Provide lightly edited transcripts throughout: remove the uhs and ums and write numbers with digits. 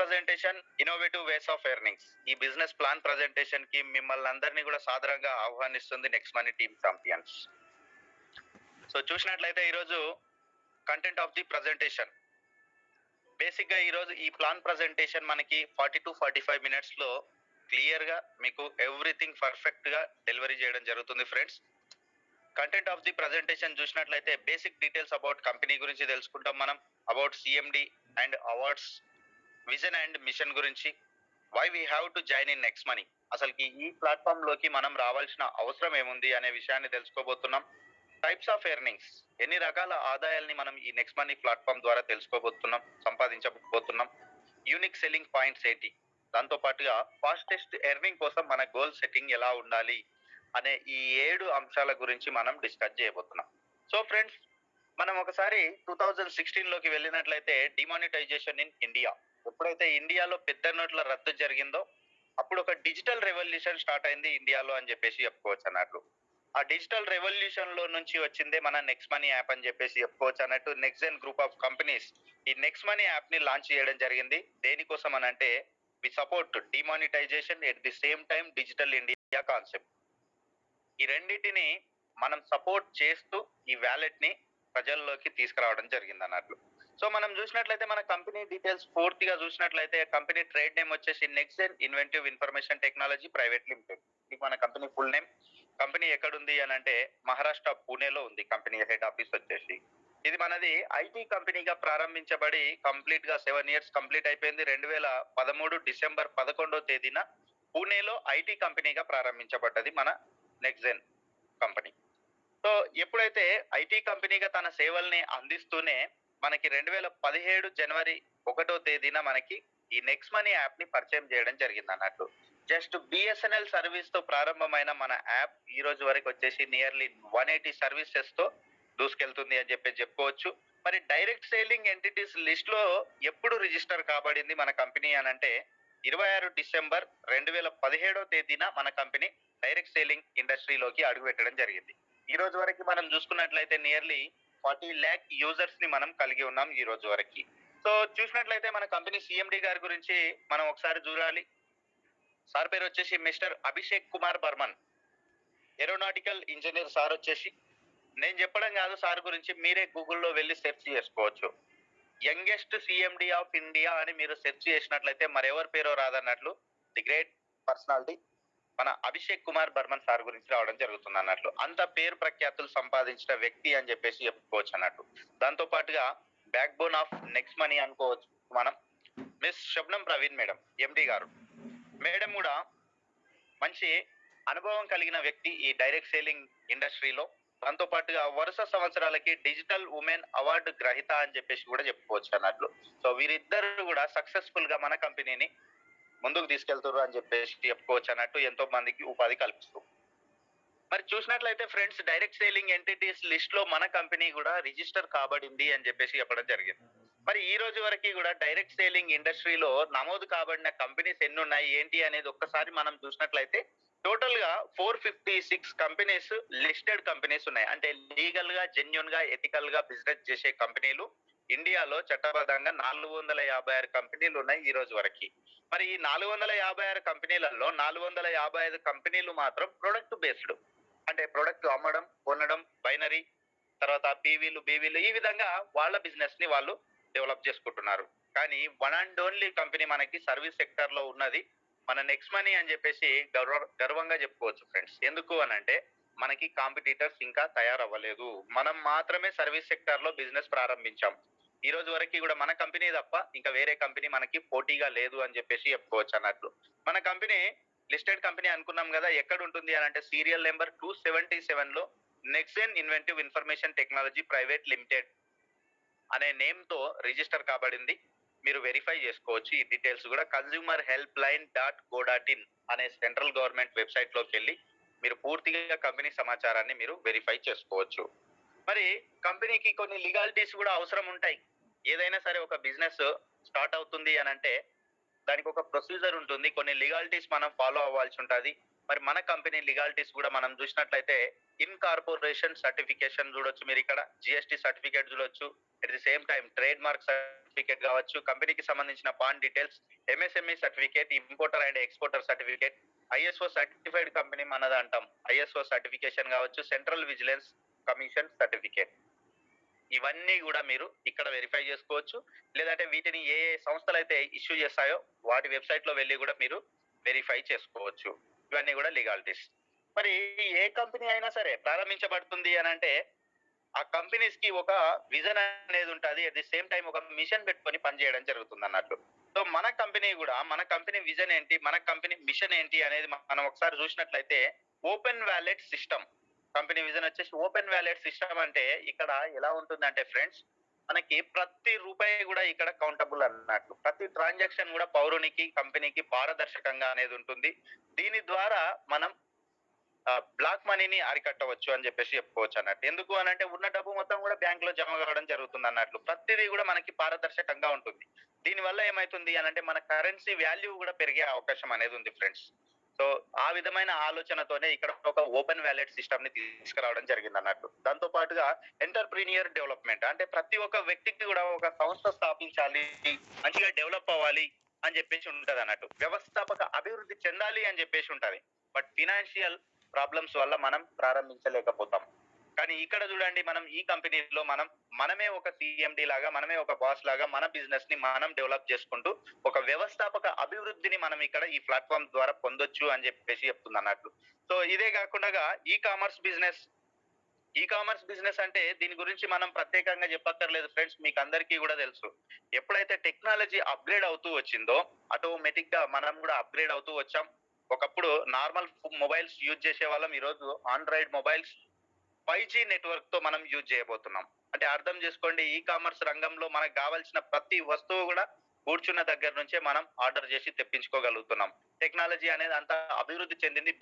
Presentation innovative ways of earnings. ఈ business plan presentation కి మిమ్మల్ని అందరినీ కూడా సాదరంగా ఆహ్వానిస్తుంది next money team champions. So చూసినట్లయితే ఈరోజు content of the presentation, basic గా ఈరోజు ఈ ప్లాన్ ప్రజెంటేషన్ మనకి 40 to 45 minutes లో క్లియర్ గా మీకు ఎవ్రీథింగ్ పర్ఫెక్ట్ గా డెలివరీ చేయడం జరుగుతుంది friends. Content of the presentation చూసినట్లయితే బేసిక్ డీటెయిల్స్ అబౌట్ కంపెనీ గురించి తెలుసుకుంటాం మనం, about CMD and awards, vision and mission గురించి, why we have to join in next money, అసలుకి ఈ ప్లాట్ఫామ్ లోకి మనం రావాల్సిన అవసరం ఏముంది అనే విషయాన్ని తెలుసుకోబోతున్నాం. టైప్స్ ఆఫ్ ఎర్నింగ్స్, ఎన్ని రకాల ఆదాయాల్ని మనం ఈ నెక్స్ట్ మనీ ప్లాట్ఫామ్ ద్వారా తెలుసుకోబోతున్నాం, సంపాదించబోతున్నాం. యూనిక్ సెల్లింగ్ పాయింట్స్ ఏంటి, దాంతో పాటుగా ఫాస్టెస్ట్ ఎర్నింగ్ కోసం మన గోల్ సెట్టింగ్ ఎలా ఉండాలి అనే ఈ 7 అంశాల గురించి మనం డిస్కస్ చేయబోతున్నాం. సో ఫ్రెండ్స్, మనం ఒకసారి 2016 లోకి వెళ్ళినట్లయితే డిమానిటైజేషన్ ఇన్ ఇండియా, ఎప్పుడైతే ఇండియాలో పెద్ద నోట్ల రద్దు జరిగిందో అప్పుడు ఒక డిజిటల్ రెవల్యూషన్ స్టార్ట్ అయింది ఇండియాలో అని చెప్పేసి చెప్పుకోవచ్చు అన్నట్లు. ఆ డిజిటల్ రెవల్యూషన్ లో నుంచి వచ్చిందే మన నెక్స్ట్ మనీ యాప్ అని చెప్పేసి చెప్పుకోవచ్చు అన్నట్టు. నెక్స్ట్జెన్ గ్రూప్ ఆఫ్ కంపెనీస్ ఈ నెక్స్ట్ మనీ యాప్ ని లాంచ్ చేయడం జరిగింది. దేనికోసం అని అంటే we support demonetisation at the same time digital India concept. ఈ రెండింటిని మనం సపోర్ట్ చేస్తూ ఈ వ్యాలెట్ ని ప్రజల్లోకి తీసుకురావడం జరిగింది అన్నట్లు. సో మనం చూసినట్లయితే మన కంపెనీ డీటెయిల్స్ పూర్తిగా చూసినట్లయితే కంపెనీ ట్రేడ్ నేమ్ వచ్చేసి NextGen Inventive Information Technology Private Limited. ఇది మన కంపెనీ ఫుల్ నేమ్. కంపెనీ ఎక్కడుంది అని అంటే మహారాష్ట్ర పూణేలో ఉంది కంపెనీ హెడ్ ఆఫీస్ వచ్చేసి. ఇది మనది ఐటీ కంపెనీగా ప్రారంభించబడి కంప్లీట్ గా 7 years కంప్లీట్ అయిపోయింది. 2013 డిసెంబర్ 11వ తేదీన పూణేలో ఐటీ కంపెనీగా ప్రారంభించబడ్డది మన నెక్స్ట్జెన్ కంపెనీ. సో ఎప్పుడైతే ఐటీ కంపెనీగా తన సేవల్ని అందిస్తూనే మనకి 2017 జనవరి 1వ తేదీన మనకి ఈ నెక్స్ట్ మనీ యాప్ ని పరిచయం చేయడం జరిగింది అన్నట్టు. జస్ట్ బిఎస్ఎన్ఎల్ సర్వీస్ తో ప్రారంభమైన మన యాప్ ఈ రోజు వరకు వచ్చేసి నియర్లీ 180 సర్వీసెస్ తో దూసుకెళ్తుంది అని చెప్పి చెప్పుకోవచ్చు. మరి డైరెక్ట్ సేలింగ్ ఎంటిటీస్ లిస్ట్ లో ఎప్పుడు రిజిస్టర్ కాబడింది మన కంపెనీ అని అంటే 26 డిసెంబర్ 2017వ తేదీన మన కంపెనీ డైరెక్ట్ సేలింగ్ ఇండస్ట్రీలోకి అడుగుపెట్టడం జరిగింది. ఈ రోజు వరకు మనం చూసుకున్నట్లయితే నియర్లీ 40 lakh యూజర్స్ ని మనం కలిగి ఉన్నాం ఈ రోజు వరకు. సో చూసినట్లయితే మన కంపెనీ సిఎండి గారి గురించి మనం ఒకసారి చూడాలి. సార్ పేరు వచ్చేసి mister Abhishek Kumar Barman, aeronautical engineer sir వచ్చేసి. నేను చెప్పడం కాదు సార్ గురించి, మీరే గూగుల్లో వెళ్ళి సెర్చ్ చేసుకోవచ్చు. యంగెస్ట్ సిఎండి ఆఫ్ ఇండియా అని మీరు సెర్చ్ చేసినట్లయితే మరెవరి పేరో రాదన్నట్లు ది గ్రేట్ పర్సనాలిటీ మన అభిషేక్ కుమార్ బర్మన్ సార్ గురించి రావడం జరుగుతుంది అన్నట్లు. అంత పేరు ప్రఖ్యాతులు సంపాదించిన వ్యక్తి అని చెప్పేసి చెప్పుకోవచ్చు అన్నట్టు. దాంతో పాటుగా back bone of next money అనుకోవచ్చు మనం మిస్ శబ్నం ప్రవీణ్ మేడం, ఎండి గారు. మేడం కూడా మంచి అనుభవం కలిగిన వ్యక్తి ఈ డైరెక్ట్ సేలింగ్ ఇండస్ట్రీలో. దాంతో పాటుగా వరుస సంవత్సరాలకి డిజిటల్ ఉమెన్ అవార్డు గ్రహీత అని చెప్పేసి కూడా చెప్పుకోవచ్చు అన్నట్లు. సో వీరిద్దరు కూడా సక్సెస్ఫుల్ గా మన కంపెనీని ముందుకు తీసుకెళ్తారు అని చెప్పేసి చెప్పుకోవచ్చు అన్నట్టు, ఎంతో మందికి ఉపాధి కల్పిస్తూ. మరి చూసినట్లయితే friends, direct selling entities list లో మన కంపెనీ కూడా రిజిస్టర్ కాబడింది అని చెప్పేసి చెప్పడం జరిగింది. మరి ఈ రోజు వరకు కూడా డైరెక్ట్ సేలింగ్ ఇండస్ట్రీలో నమోదు కాబడిన కంపెనీస్ ఎన్ని ఉన్నాయి ఏంటి అనేది ఒక్కసారి మనం చూసినట్లయితే టోటల్ గా 456 కంపెనీస్ లిస్టెడ్ కంపెనీస్ ఉన్నాయి. అంటే లీగల్ గా జెన్యున్ గా ఎథికల్ గా బిజినెస్ చేసే కంపెనీలు ఇండియాలో చట్టబద్ధంగా 456 కంపెనీలు ఉన్నాయి ఈ రోజు వరకు. మరి ఈ 456 కంపెనీలలో 455 కంపెనీలు మాత్రం ప్రొడక్ట్ బేస్డ్, అంటే ప్రొడక్ట్ అమ్మడం, కొనడం, బైనరీ, తర్వాత పీవీలు, బీవీలు, ఈ విధంగా వాళ్ళ బిజినెస్ ని వాళ్ళు డెవలప్ చేసుకుంటున్నారు. కానీ వన్ అండ్ ఓన్లీ కంపెనీ మనకి సర్వీస్ సెక్టర్ లో ఉన్నది మన నెక్స్ట్ మనీ అని చెప్పేసి గర్వంగా చెప్పుకోవచ్చు ఫ్రెండ్స్. ఎందుకు అని అంటే మనకి కాంపిటీటర్స్ ఇంకా తయారవ్వలేదు. మనం మాత్రమే సర్వీస్ సెక్టర్ లో బిజినెస్ ప్రారంభించాం. ఈ రోజు వరకు కూడా మన కంపెనీ తప్ప ఇంకా వేరే కంపెనీ మనకి పోటీగా లేదు అని చెప్పేసి చెప్పుకోవచ్చు అన్నట్లు. మన కంపెనీ లిస్టెడ్ కంపెనీ అనుకున్నాం కదా, ఎక్కడ ఉంటుంది అని అంటే సీరియల్ నెంబర్ 277 లో NextGen Inventive Information Technology Private Limited అనే నేమ్ తో రిజిస్టర్ కాబడింది. మీరు వెరిఫై చేసుకోవచ్చు ఈ డీటెయిల్స్ కూడా. consumerhelpline.co.in అనే సెంట్రల్ గవర్నమెంట్ వెబ్సైట్ లోకి వెళ్ళి మీరు పూర్తిగా కంపెనీ సమాచారాన్ని మీరు వెరిఫై చేసుకోవచ్చు. మరి కంపెనీకి కొన్ని లీగాలిటీస్ కూడా అవసరం ఉంటాయి. ఏదైనా సరే ఒక బిజినెస్ స్టార్ట్ అవుతుంది అని అంటే దానికి ఒక ప్రొసీజర్ ఉంటుంది, కొన్ని లీగాలిటీస్ మనం ఫాలో అవ్వాల్సి ఉంటుంది. మరి మన కంపెనీ లీగాలిటీస్ కూడా మనం చూసినట్లయితే ఇన్కార్పొరేషన్ సర్టిఫికేషన్ చూడొచ్చు, మీరు ఇక్కడ జిఎస్టి సర్టిఫికేట్ చూడొచ్చు. At the same time trade mark certificate కావచ్చు, కంపెనీకి సంబంధించిన pan details, MSME certificate, importer and exporter certificate, ISO certified company మనది అంటాం, ఐఎస్ఓ సర్టిఫికేషన్ కావచ్చు, సెంట్రల్ విజిలెన్స్ కమిషన్ సర్టిఫికేట్. ఇవన్నీ కూడా మీరు ఇక్కడ వెరిఫై చేసుకోవచ్చు. లేదంటే వీటిని ఏ సంస్థలు అయితే ఇష్యూ చేస్తాయో వాటి వెబ్సైట్ లో వెళ్ళి కూడా మీరు వెరిఫై చేసుకోవచ్చు. ఇవన్నీ కూడా లీగాలిటీస్. మరి ఏ కంపెనీ అయినా సరే ప్రారంభించబడుతుంది అని అంటే ఆ కంపెనీస్ కి ఒక విజన్ అనేది ఉంటుంది. అట్ ది సేమ్ టైం ఒక మిషన్ పెట్టుకొని పనిచేయడం జరుగుతుంది అన్నట్లు. సో మన కంపెనీ కూడా, మన కంపెనీ విజన్ ఏంటి, మన కంపెనీ మిషన్ ఏంటి అనేది మనం ఒకసారి చూసినట్లయితే open wallet system. Company vision వచ్చేసి ఓపెన్ వ్యాలెట్ సిస్టమ్. అంటే ఇక్కడ ఎలా ఉంటుందంటే ఫ్రెండ్స్, మనకి ప్రతి రూపాయి కూడా ఇక్కడ కౌంటబుల్ అన్నట్లు. ప్రతి ట్రాన్సాక్షన్ కూడా పౌరునికి కంపెనీకి పారదర్శకంగా అనేది ఉంటుంది. దీని ద్వారా మనం బ్లాక్ మనీని అరికట్టవచ్చు అని చెప్పేసి చెప్పుకోవచ్చు అన్నట్టు. ఎందుకు అని అంటే ఉన్న డబ్బు మొత్తం కూడా బ్యాంక్ లో జమ కావడం జరుగుతుంది అన్నట్లు. ప్రతిదీ కూడా మనకి పారదర్శకంగా ఉంటుంది. దీని వల్ల ఏమైతుంది అని అంటే మన కరెన్సీ వాల్యూ కూడా పెరిగే అవకాశం అనేది ఉంది ఫ్రెండ్స్. సో ఆ విధమైన ఆలోచనతోనే ఇక్కడ ఒక ఓపెన్ వ్యాలెట్ సిస్టమ్ ని తీసుకురావడం జరిగింది అన్నట్టు. దాంతో పాటుగా ఎంటర్ప్రీనియర్ డెవలప్మెంట్, అంటే ప్రతి ఒక్క వ్యక్తికి కూడా ఒక సంస్థ స్థాపించాలి, మంచిగా డెవలప్ అవ్వాలి అని చెప్పేసి ఉంటది అన్నట్టు. వ్యవస్థాపక అభివృద్ధి చెందాలి అని చెప్పేసి ఉంటది. బట్ ఫినాన్షియల్ ప్రాబ్లమ్స్ వల్ల మనం ప్రారంభించలేకపోతాం. కానీ ఇక్కడ చూడండి, మనం ఈ కంపెనీలో మనమే ఒక సిఎండి లాగా, మనమే ఒక బాస్ లాగా మన బిజినెస్ ని మనం డెవలప్ చేసుకుంటూ ఒక వ్యవస్థాపక అభివృద్ధిని మనం ఇక్కడ ఈ ప్లాట్ఫామ్ ద్వారా పొందొచ్చు అని చెప్పేసి చెప్తుంది అన్నట్లు. సో ఇదే కాకుండా ఈ కామర్స్ బిజినెస్ అంటే దీని గురించి మనం ప్రత్యేకంగా చెప్పక్కర్లేదు ఫ్రెండ్స్, మీకు అందరికీ కూడా తెలుసు. ఎప్పుడైతే టెక్నాలజీ అప్గ్రేడ్ అవుతూ వచ్చిందో ఆటోమేటిక్ గా మనం కూడా అప్గ్రేడ్ అవుతూ వచ్చాం. ఒకప్పుడు నార్మల్ మొబైల్స్ యూజ్ చేసే వాళ్ళం, ఈరోజు ఆండ్రాయిడ్ మొబైల్స్ 5G నెట్వర్క్ తో మనం యూజ్ చేయబోతున్నాం. అంటే అర్థం చేసుకోండి, ఈ కామర్స్ రంగంలో మనకు కావాల్సిన ప్రతి వస్తువు కూడా కూర్చున్న దగ్గర నుంచే మనం ఆర్డర్ చేసి తెప్పించుకోగలుగుతున్నాం. టెక్నాలజీ అనేది అంత అభివృద్ధి చెందింది.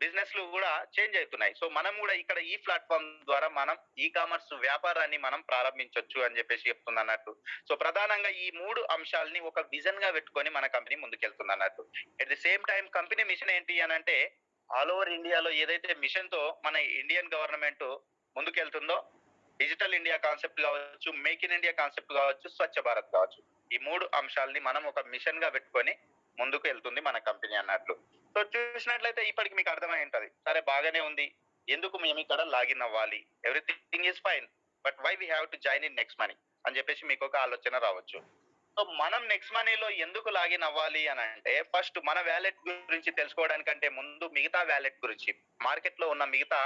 బిజినెస్ లు కూడా చేంజ్ అవుతున్నాయి. సో మనం కూడా ఇక్కడ ఈ ప్లాట్ఫామ్ ద్వారా మనం ఈ కామర్స్ వ్యాపారాన్ని మనం ప్రారంభించవచ్చు అని చెప్పేసి చెప్తుంది అన్నట్టు. సో ప్రధానంగా ఈ 3 అంశాలని ఒక విజన్ గా పెట్టుకొని మన కంపెనీ ముందుకెళ్తుంది అన్నట్టు. At the same time company mission ఏంటి అని అంటే ఆల్ ఓవర్ ఇండియాలో ఏదైతే మిషన్ తో మన ఇండియన్ గవర్నమెంట్ ముందుకెళ్తుందో, డిజిటల్ ఇండియా కాన్సెప్ట్ కావచ్చు, మేక్ ఇన్ ఇండియా కాన్సెప్ట్ కావచ్చు, స్వచ్ఛ భారత్ కావచ్చు, ఈ 3 అంశాలని మనం ఒక మిషన్ గా పెట్టుకొని ముందుకు వెళ్తుంది మన కంపెనీ అన్నట్లు. సో చూసినట్లయితే ఇప్పటికి మీకు అర్థమై ఉంటది, సరే బాగానే ఉంది, ఎందుకు మేము ఇక్కడ లాగిన్ అవ్వాలి, everything is fine, but why we have to join in next Money అని చెప్పేసి మీకు ఒక ఆలోచన రావచ్చు. సో మనం నెక్స్ట్ మనీలో ఎందుకు లాగిన్ అవ్వాలి అని అంటే, ఫస్ట్ మన వ్యాలెట్ గురించి తెలుసుకోవడానికంటే ముందు మిగతా వ్యాలెట్ గురించి, మార్కెట్ లో ఉన్న మిగతా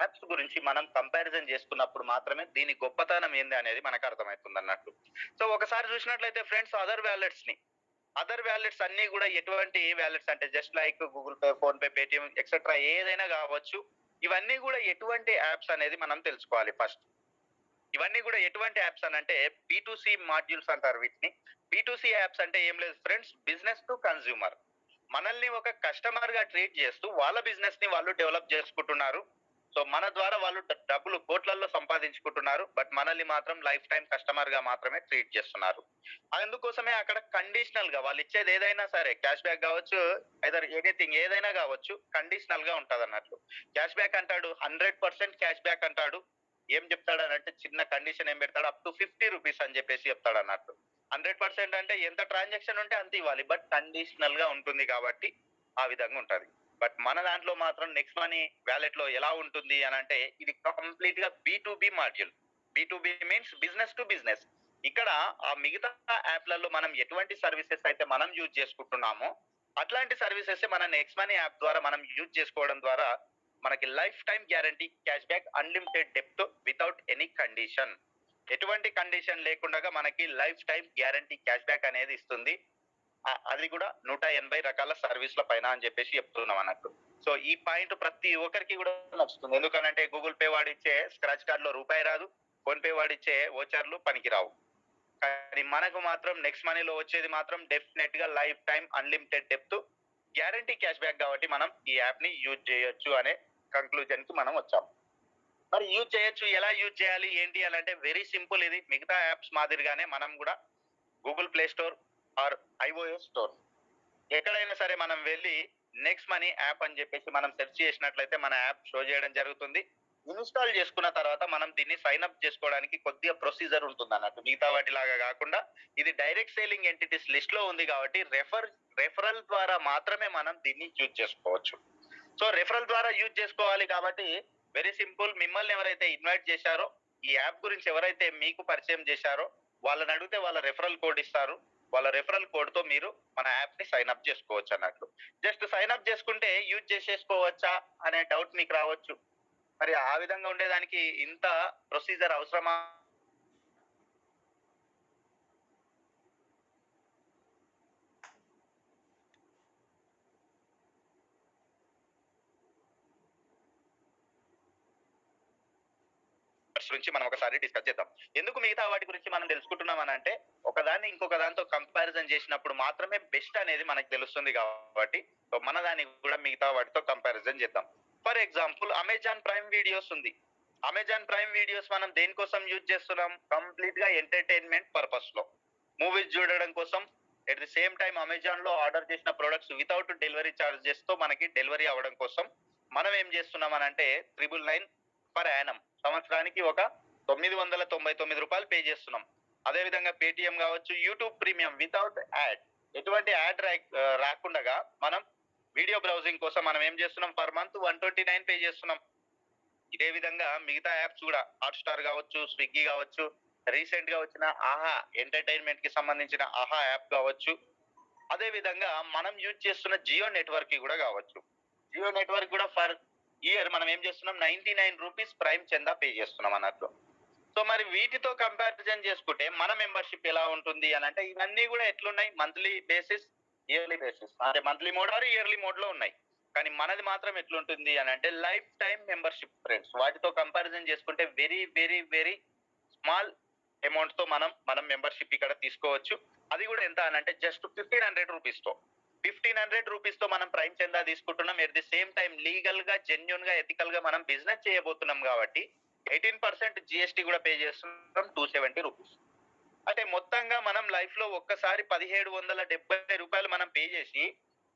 యాప్స్ గురించి మనం కంపారిజన్ చేసుకున్నప్పుడు మాత్రమే దీని గొప్పతనం ఏంది అనేది మనకు అర్థమవుతుంది అన్నట్టు. సో ఒకసారి చూసినట్లయితే ఫ్రెండ్స్, అదర్ వ్యాలెట్స్ అన్ని కూడా ఎటువంటి వ్యాలెట్స్ అంటే just like Google pay, phone pay, Paytm etcetera ఏదైనా కావచ్చు, ఇవన్నీ కూడా ఎటువంటి యాప్స్ అనేది మనం తెలుసుకోవాలి ఫస్ట్. ఇవన్నీ కూడా ఎటువంటి యాప్స్ అని అంటే B2C మాడ్యూల్స్ అంటారు వీటిని. B2C యాప్స్ అంటే ఏం లేదు ఫ్రెండ్స్, బిజినెస్ టు కన్స్యూమర్. మనల్ని ఒక కస్టమర్ గా ట్రీట్ చేస్తూ వాళ్ళ బిజినెస్ ని వాళ్ళు డెవలప్ చేసుకుంటున్నారు. సో మన ద్వారా వాళ్ళు డబ్బులు కోట్లలో సంపాదించుకుంటున్నారు. బట్ మనల్ని మాత్రం లైఫ్ టైం కస్టమర్ గా మాత్రమే ట్రీట్ చేస్తున్నారు. అందుకోసమే అక్కడ కండిషనల్ గా వాళ్ళు ఇచ్చేది ఏదైనా సరే, క్యాష్ బ్యాక్ కావచ్చు, ఐదర్ ఎనీథింగ్ ఏదైనా కావచ్చు, కండిషనల్ గా ఉంటది అన్నట్లు. క్యాష్ బ్యాక్ అంటాడు, 100% క్యాష్ బ్యాక్ అంటాడు. ఏం చెప్తాడు అని అంటే చిన్న కండిషన్ ఏం పెడతాడు, అప్ టు 50 రూపీస్ అని చెప్పేసి చెప్తాడు అన్నట్టు. 100% అంటే ఎంత ట్రాన్సాక్షన్ ఉంటే అంత ఇవ్వాలి, బట్ కండిషనల్ గా ఉంటుంది కాబట్టి ఆ విధంగా ఉంటది. బట్ మన దాంట్లో మాత్రం నెక్స్ట్ మనీ వ్యాలెట్ లో ఎలా ఉంటుంది అని అంటే ఇది కంప్లీట్ గా B2B module. B2B means business to business. ఇక్కడ ఆ మిగతా యాప్లలో మనం ఎటువంటి సర్వీసెస్ అయితే మనం యూజ్ చేసుకుంటున్నామో అట్లాంటి సర్వీసెస్ మన నెక్స్ట్ మనీ యాప్ ద్వారా మనం యూజ్ చేసుకోవడం ద్వారా మనకి life time guarantee cash back, unlimited depth without any condition. ఎటువంటి కండిషన్ లేకుండా మనకి life time guarantee cash back అనేది ఇస్తుంది. అది కూడా 180 రకాల సర్వీస్ల పైన అని చెప్పేసి చెప్తున్నాం అన్నట్టు. సో ఈ పాయింట్ ప్రతి ఒక్కరికి కూడా నచ్చుతుంది. ఎందుకనంటే గూగుల్ పే వాడిచ్చే స్క్రాచ్ కార్డ్ లో రూపాయి రాదు, ఫోన్ పే వాడిచ్చే ఓచర్లు పనికిరావు. కానీ మనకు మాత్రం నెక్స్ట్ మనీలో వచ్చేది మాత్రం డెఫినెట్ గా life time unlimited depth guarantee cash back. కాబట్టి మనం ఈ యాప్ ని యూజ్ చేయొచ్చు అనే కంక్లూజన్ కి మనం వచ్చాం. మరి యూజ్ చేయొచ్చు, ఎలా యూజ్ చేయాలి ఏంటి అని అంటే వెరీ సింపుల్. ఇది మిగతా యాప్స్ మాదిరిగానే మనం కూడా Google Play Store or iOS store, ఎక్కడైనా సరే మనం వెళ్ళి నెక్స్ట్ మనీ యాప్ అని చెప్పేసి మనం సెర్చ్ చేసినట్లయితే మన యాప్ షో చేయడం జరుగుతుంది. ఇన్‌స్టాల్ చేసుకున్న తర్వాత మనం దీన్ని సైన్ అప్ చేసుకోవడానికి కొద్దిగా ప్రొసీజర్ ఉంటుందన్నట్టు. మిగతా వాటిలాగా గాకుండా ఇది డైరెక్ట్ సేలింగ్ ఎంటిటీస్ లిస్ట్‌లో ఉంది కాబట్టి రెఫరల్ ద్వారా మాత్రమే మనం దీన్ని యూజ్ చేసుకోవచ్చు. సో రెఫరల్ ద్వారా యూజ్ చేసుకోవాలి కాబట్టి వెరీ సింపుల్. మిమ్మల్ని ఎవరైతే ఇన్వైట్ చేశారో, ఈ యాప్ గురించి ఎవరైతే మీకు పరిచయం చేశారో వాళ్ళని అడిగితే వాళ్ళ రెఫరల్ కోడ్ ఇస్తారు. వాళ్ళ రెఫరల్ కోడ్ తో మీరు మన యాప్ ని సైన్ అప్ చేసుకోవచ్చు అన్నట్లు. జస్ట్ సైన్ అప్ చేసుకుంటే యూజ్ చేసేసుకోవచ్చా అనే డౌట్ మీకు రావచ్చు. మరి ఆ విధంగా ఉండేదానికి ఇంత ప్రొసీజర్ అవసరమా? గురించి మనం ఒకసారి డిస్కస్ చేద్దాం. ఎందుకు మిగతా వాటి గురించి మనం తెలుసుకుంటున్నాం అని అంటే, ఒకదాన్ని ఇంకొక దాంతో కంపారిజన్ చేసినప్పుడు మాత్రమే బెస్ట్ అనేది మనకు తెలుస్తుంది కాబట్టి, సో మన దాన్ని కూడా మిగతా వాటితో కంపారిజన్ చేద్దాం. For example Amazon prime videos ఉంది. అమెజాన్ ప్రైమ్ వీడియోస్ మనం దేనికోసం యూజ్ చేస్తున్నాం? కంప్లీట్ గా ఎంటర్టైన్మెంట్ పర్పస్ లో. మూవీస్ చూడడం కోసం, at the same time Amazon లో ఆర్డర్ చేసిన ప్రొడక్ట్స్ వితౌట్ డెలివరీ చార్జెస్ తో మనకి డెలివరీ అవ్వడం కోసం మనం ఏం చేస్తున్నాం అని అంటే 999 పర్ యానం, సంవత్సరానికి ఒక రూ. 999 పే చేస్తున్నాం. అదే విధంగా పేటిఎం కావచ్చు, యూట్యూబ్ ప్రీమియం వితౌట్ యాడ్, ఎటువంటి యాడ్ రాకుండా మనం వీడియో బ్రౌజింగ్ కోసం మనం ఏం చేస్తున్నాం? పర్ మంత్ 129 పే చేస్తున్నాం. ఇదే విధంగా మిగతా యాప్స్ కూడా హాట్‌స్టార్ కావచ్చు, స్విగ్గీ కావచ్చు, రీసెంట్ గా వచ్చిన ఆహా ఎంటర్టైన్మెంట్ కి సంబంధించిన ఆహా యాప్ కావచ్చు, అదే విధంగా మనం యూజ్ చేస్తున్న జియో నెట్వర్క్ కి కూడా కావచ్చు. జియో నెట్వర్క్ కూడా ఫర్ ఇయర్ మనం ఏం చేస్తున్నాం? రూ. 99 ప్రైమ్ చందా పే చేస్తున్నాం అన్నట్లు. సో మరి వీటితో కంపారిజన్ చేసుకుంటే మన మెంబర్షిప్ ఎలా ఉంటుంది అని అంటే, ఇవన్నీ కూడా ఎట్లున్నాయి? మంత్లీ బేసిస్, ఇయర్లీ బేసిస్, అంటే monthly mode or yearly mode లో ఉన్నాయి. కానీ మనది మాత్రం ఎట్లుంటుంది అని అంటే లైఫ్ టైం మెంబర్షిప్ ఫ్రెండ్స్. వాటితో కంపారిజన్ చేసుకుంటే very very very small amount తో మనం మెంబర్షిప్ ఇక్కడ తీసుకోవచ్చు. అది కూడా ఎంత అని అంటే జస్ట్ 1500 రూపీస్ తో. 1500 రూపీస్ తో మనం ప్రైమ్ చందా తీసుకుంటున్నాం. At the same time legal గా, జెన్యూన్ గా, ఎథికల్ గా మనం బిజినెస్ చేయబోతున్నాం కాబట్టి 18% జిఎస్టీ కూడా పే చేస్తున్నాం, 270 రూపీస్. అంటే మొత్తంగా మనం లైఫ్ లో ఒక్కసారి 1770 మనం పే చేసి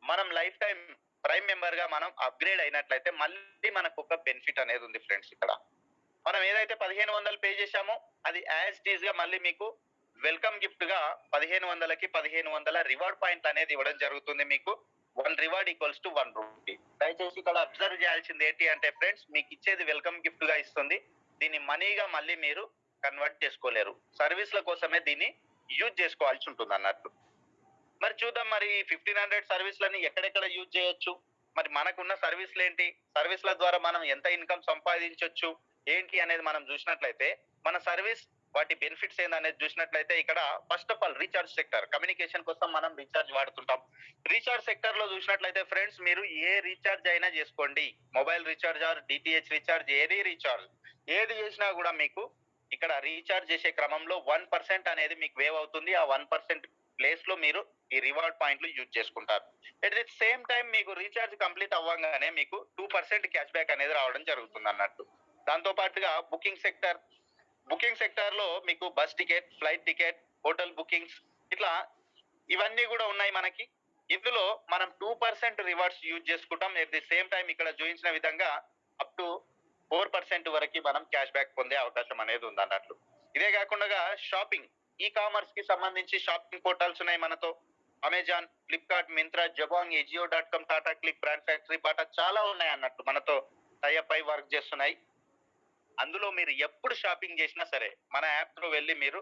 మనం లైఫ్ టైం ప్రైమ్ మెంబర్ గా మనం అప్గ్రేడ్ అయినట్లయితే మళ్ళీ మనకు ఒక బెనిఫిట్ అనేది ఉంది ఫ్రెండ్స్. ఇక్కడ మనం ఏదైతే 1500 పే చేశామో అది యాజ్ ఇట్ ఈస్ గా మళ్ళీ మీకు వెల్కమ్ గిఫ్ట్ గా 1500కి 1500 రివార్డ్ పాయింట్ అనేది ఇవ్వడం జరుగుతుంది మీకు. 1 రివార్డ్ ఈక్వల్స్ టు 1 రూపీ. దయచేసి ఇక్కడ అబ్జర్వ్ చేయాల్సింది ఏంటి అంటే ఫ్రెండ్స్, మీకు ఇచ్చేది వెల్కమ్ గిఫ్ట్ గా ఇస్తుంది. దీన్ని మనీగా మళ్ళీ మీరు కన్వర్ట్ చేసుకోలేరు. సర్వీస్ల కోసమే దీన్ని యూజ్ చేసుకోవాల్సి ఉంటుంది అన్నట్టు. మరి చూద్దాం, మరి 1500 సర్వీస్లని ఎక్కడెక్కడ యూజ్ చేయొచ్చు, మరి మనకున్న సర్వీస్లు ఏంటి, సర్వీస్ల ద్వారా మనం ఎంత ఇన్కమ్ సంపాదించొచ్చు ఏంటి అనేది మనం చూసినట్లయితే, మన సర్వీస్ వాటి బెనిఫిట్స్ ఏందనేది చూసినట్లయితే ఇక్కడ first of all recharge sector. Communication కోసం మనం రీఛార్జ్ వాడుతుంటాం. రీఛార్జ్ సెక్టర్ లో చూసినట్లయితే ఫ్రెండ్స్, మీరు ఏ రీఛార్జ్ అయినా చేసుకోండి, mobile recharge or DTH recharge, ఏది రీఛార్జ్ ఏది చేసినా కూడా మీకు ఇక్కడ రీఛార్జ్ చేసే క్రమంలో 1% అనేది మీకు వేవ్ అవుతుంది. ఆ 1% ప్లేస్ లో మీరు ఈ రివార్డ్ పాయింట్లు యూజ్ చేసుకుంటారు. ఎట్ ది సేమ్ టైం మీకు రీఛార్జ్ కంప్లీట్ అవ్వగానే మీకు 2% క్యాష్ బ్యాక్ అనేది రావడం జరుగుతుంది అన్నట్టు. దాంతో పాటుగా బుకింగ్ సెక్టర్ లో మీకు bus ticket, flight ticket, hotel bookings, ఇట్లా ఇవన్నీ కూడా ఉన్నాయి మనకి. ఇందులో మనం 2% రివార్డ్స్ యూజ్ చేసుకుంటాం. ఎట్ ది సేమ్ టైం ఇక్కడ చూపించిన విధంగా అప్ టు 4% వరకు మనం క్యాష్ బ్యాక్ పొందే అవకాశం అనేది ఉంది అన్నట్లు. ఇదే కాకుండా షాపింగ్, ఈ కామర్స్ కి సంబంధించి షాపింగ్ పోర్టల్స్ ఉన్నాయి మనతో. అమెజాన్, ఫ్లిప్కార్ట్, మింత్రా, జబాంగ్, ఎజియో.com, Tata Cliq, brand factory, Bata చాలా ఉన్నాయి అన్నట్టు మనతో టైఅప్ అయి వర్క్ చేస్తున్నాయి. అందులో మీరు ఎప్పుడు షాపింగ్ చేసినా సరే మన యాప్ తో వెళ్ళి మీరు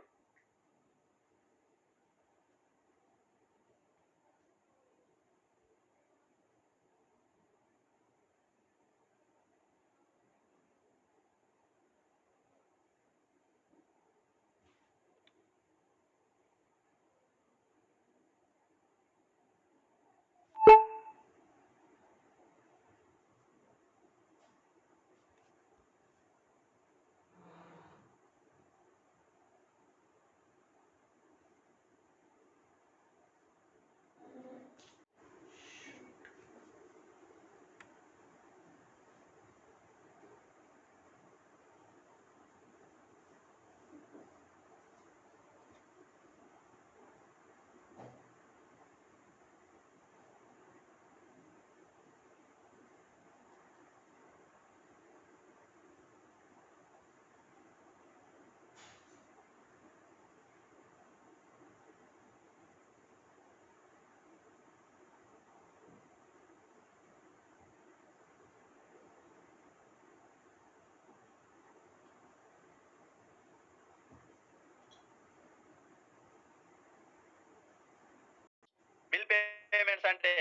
ఫ్రెండ్స్ అంటే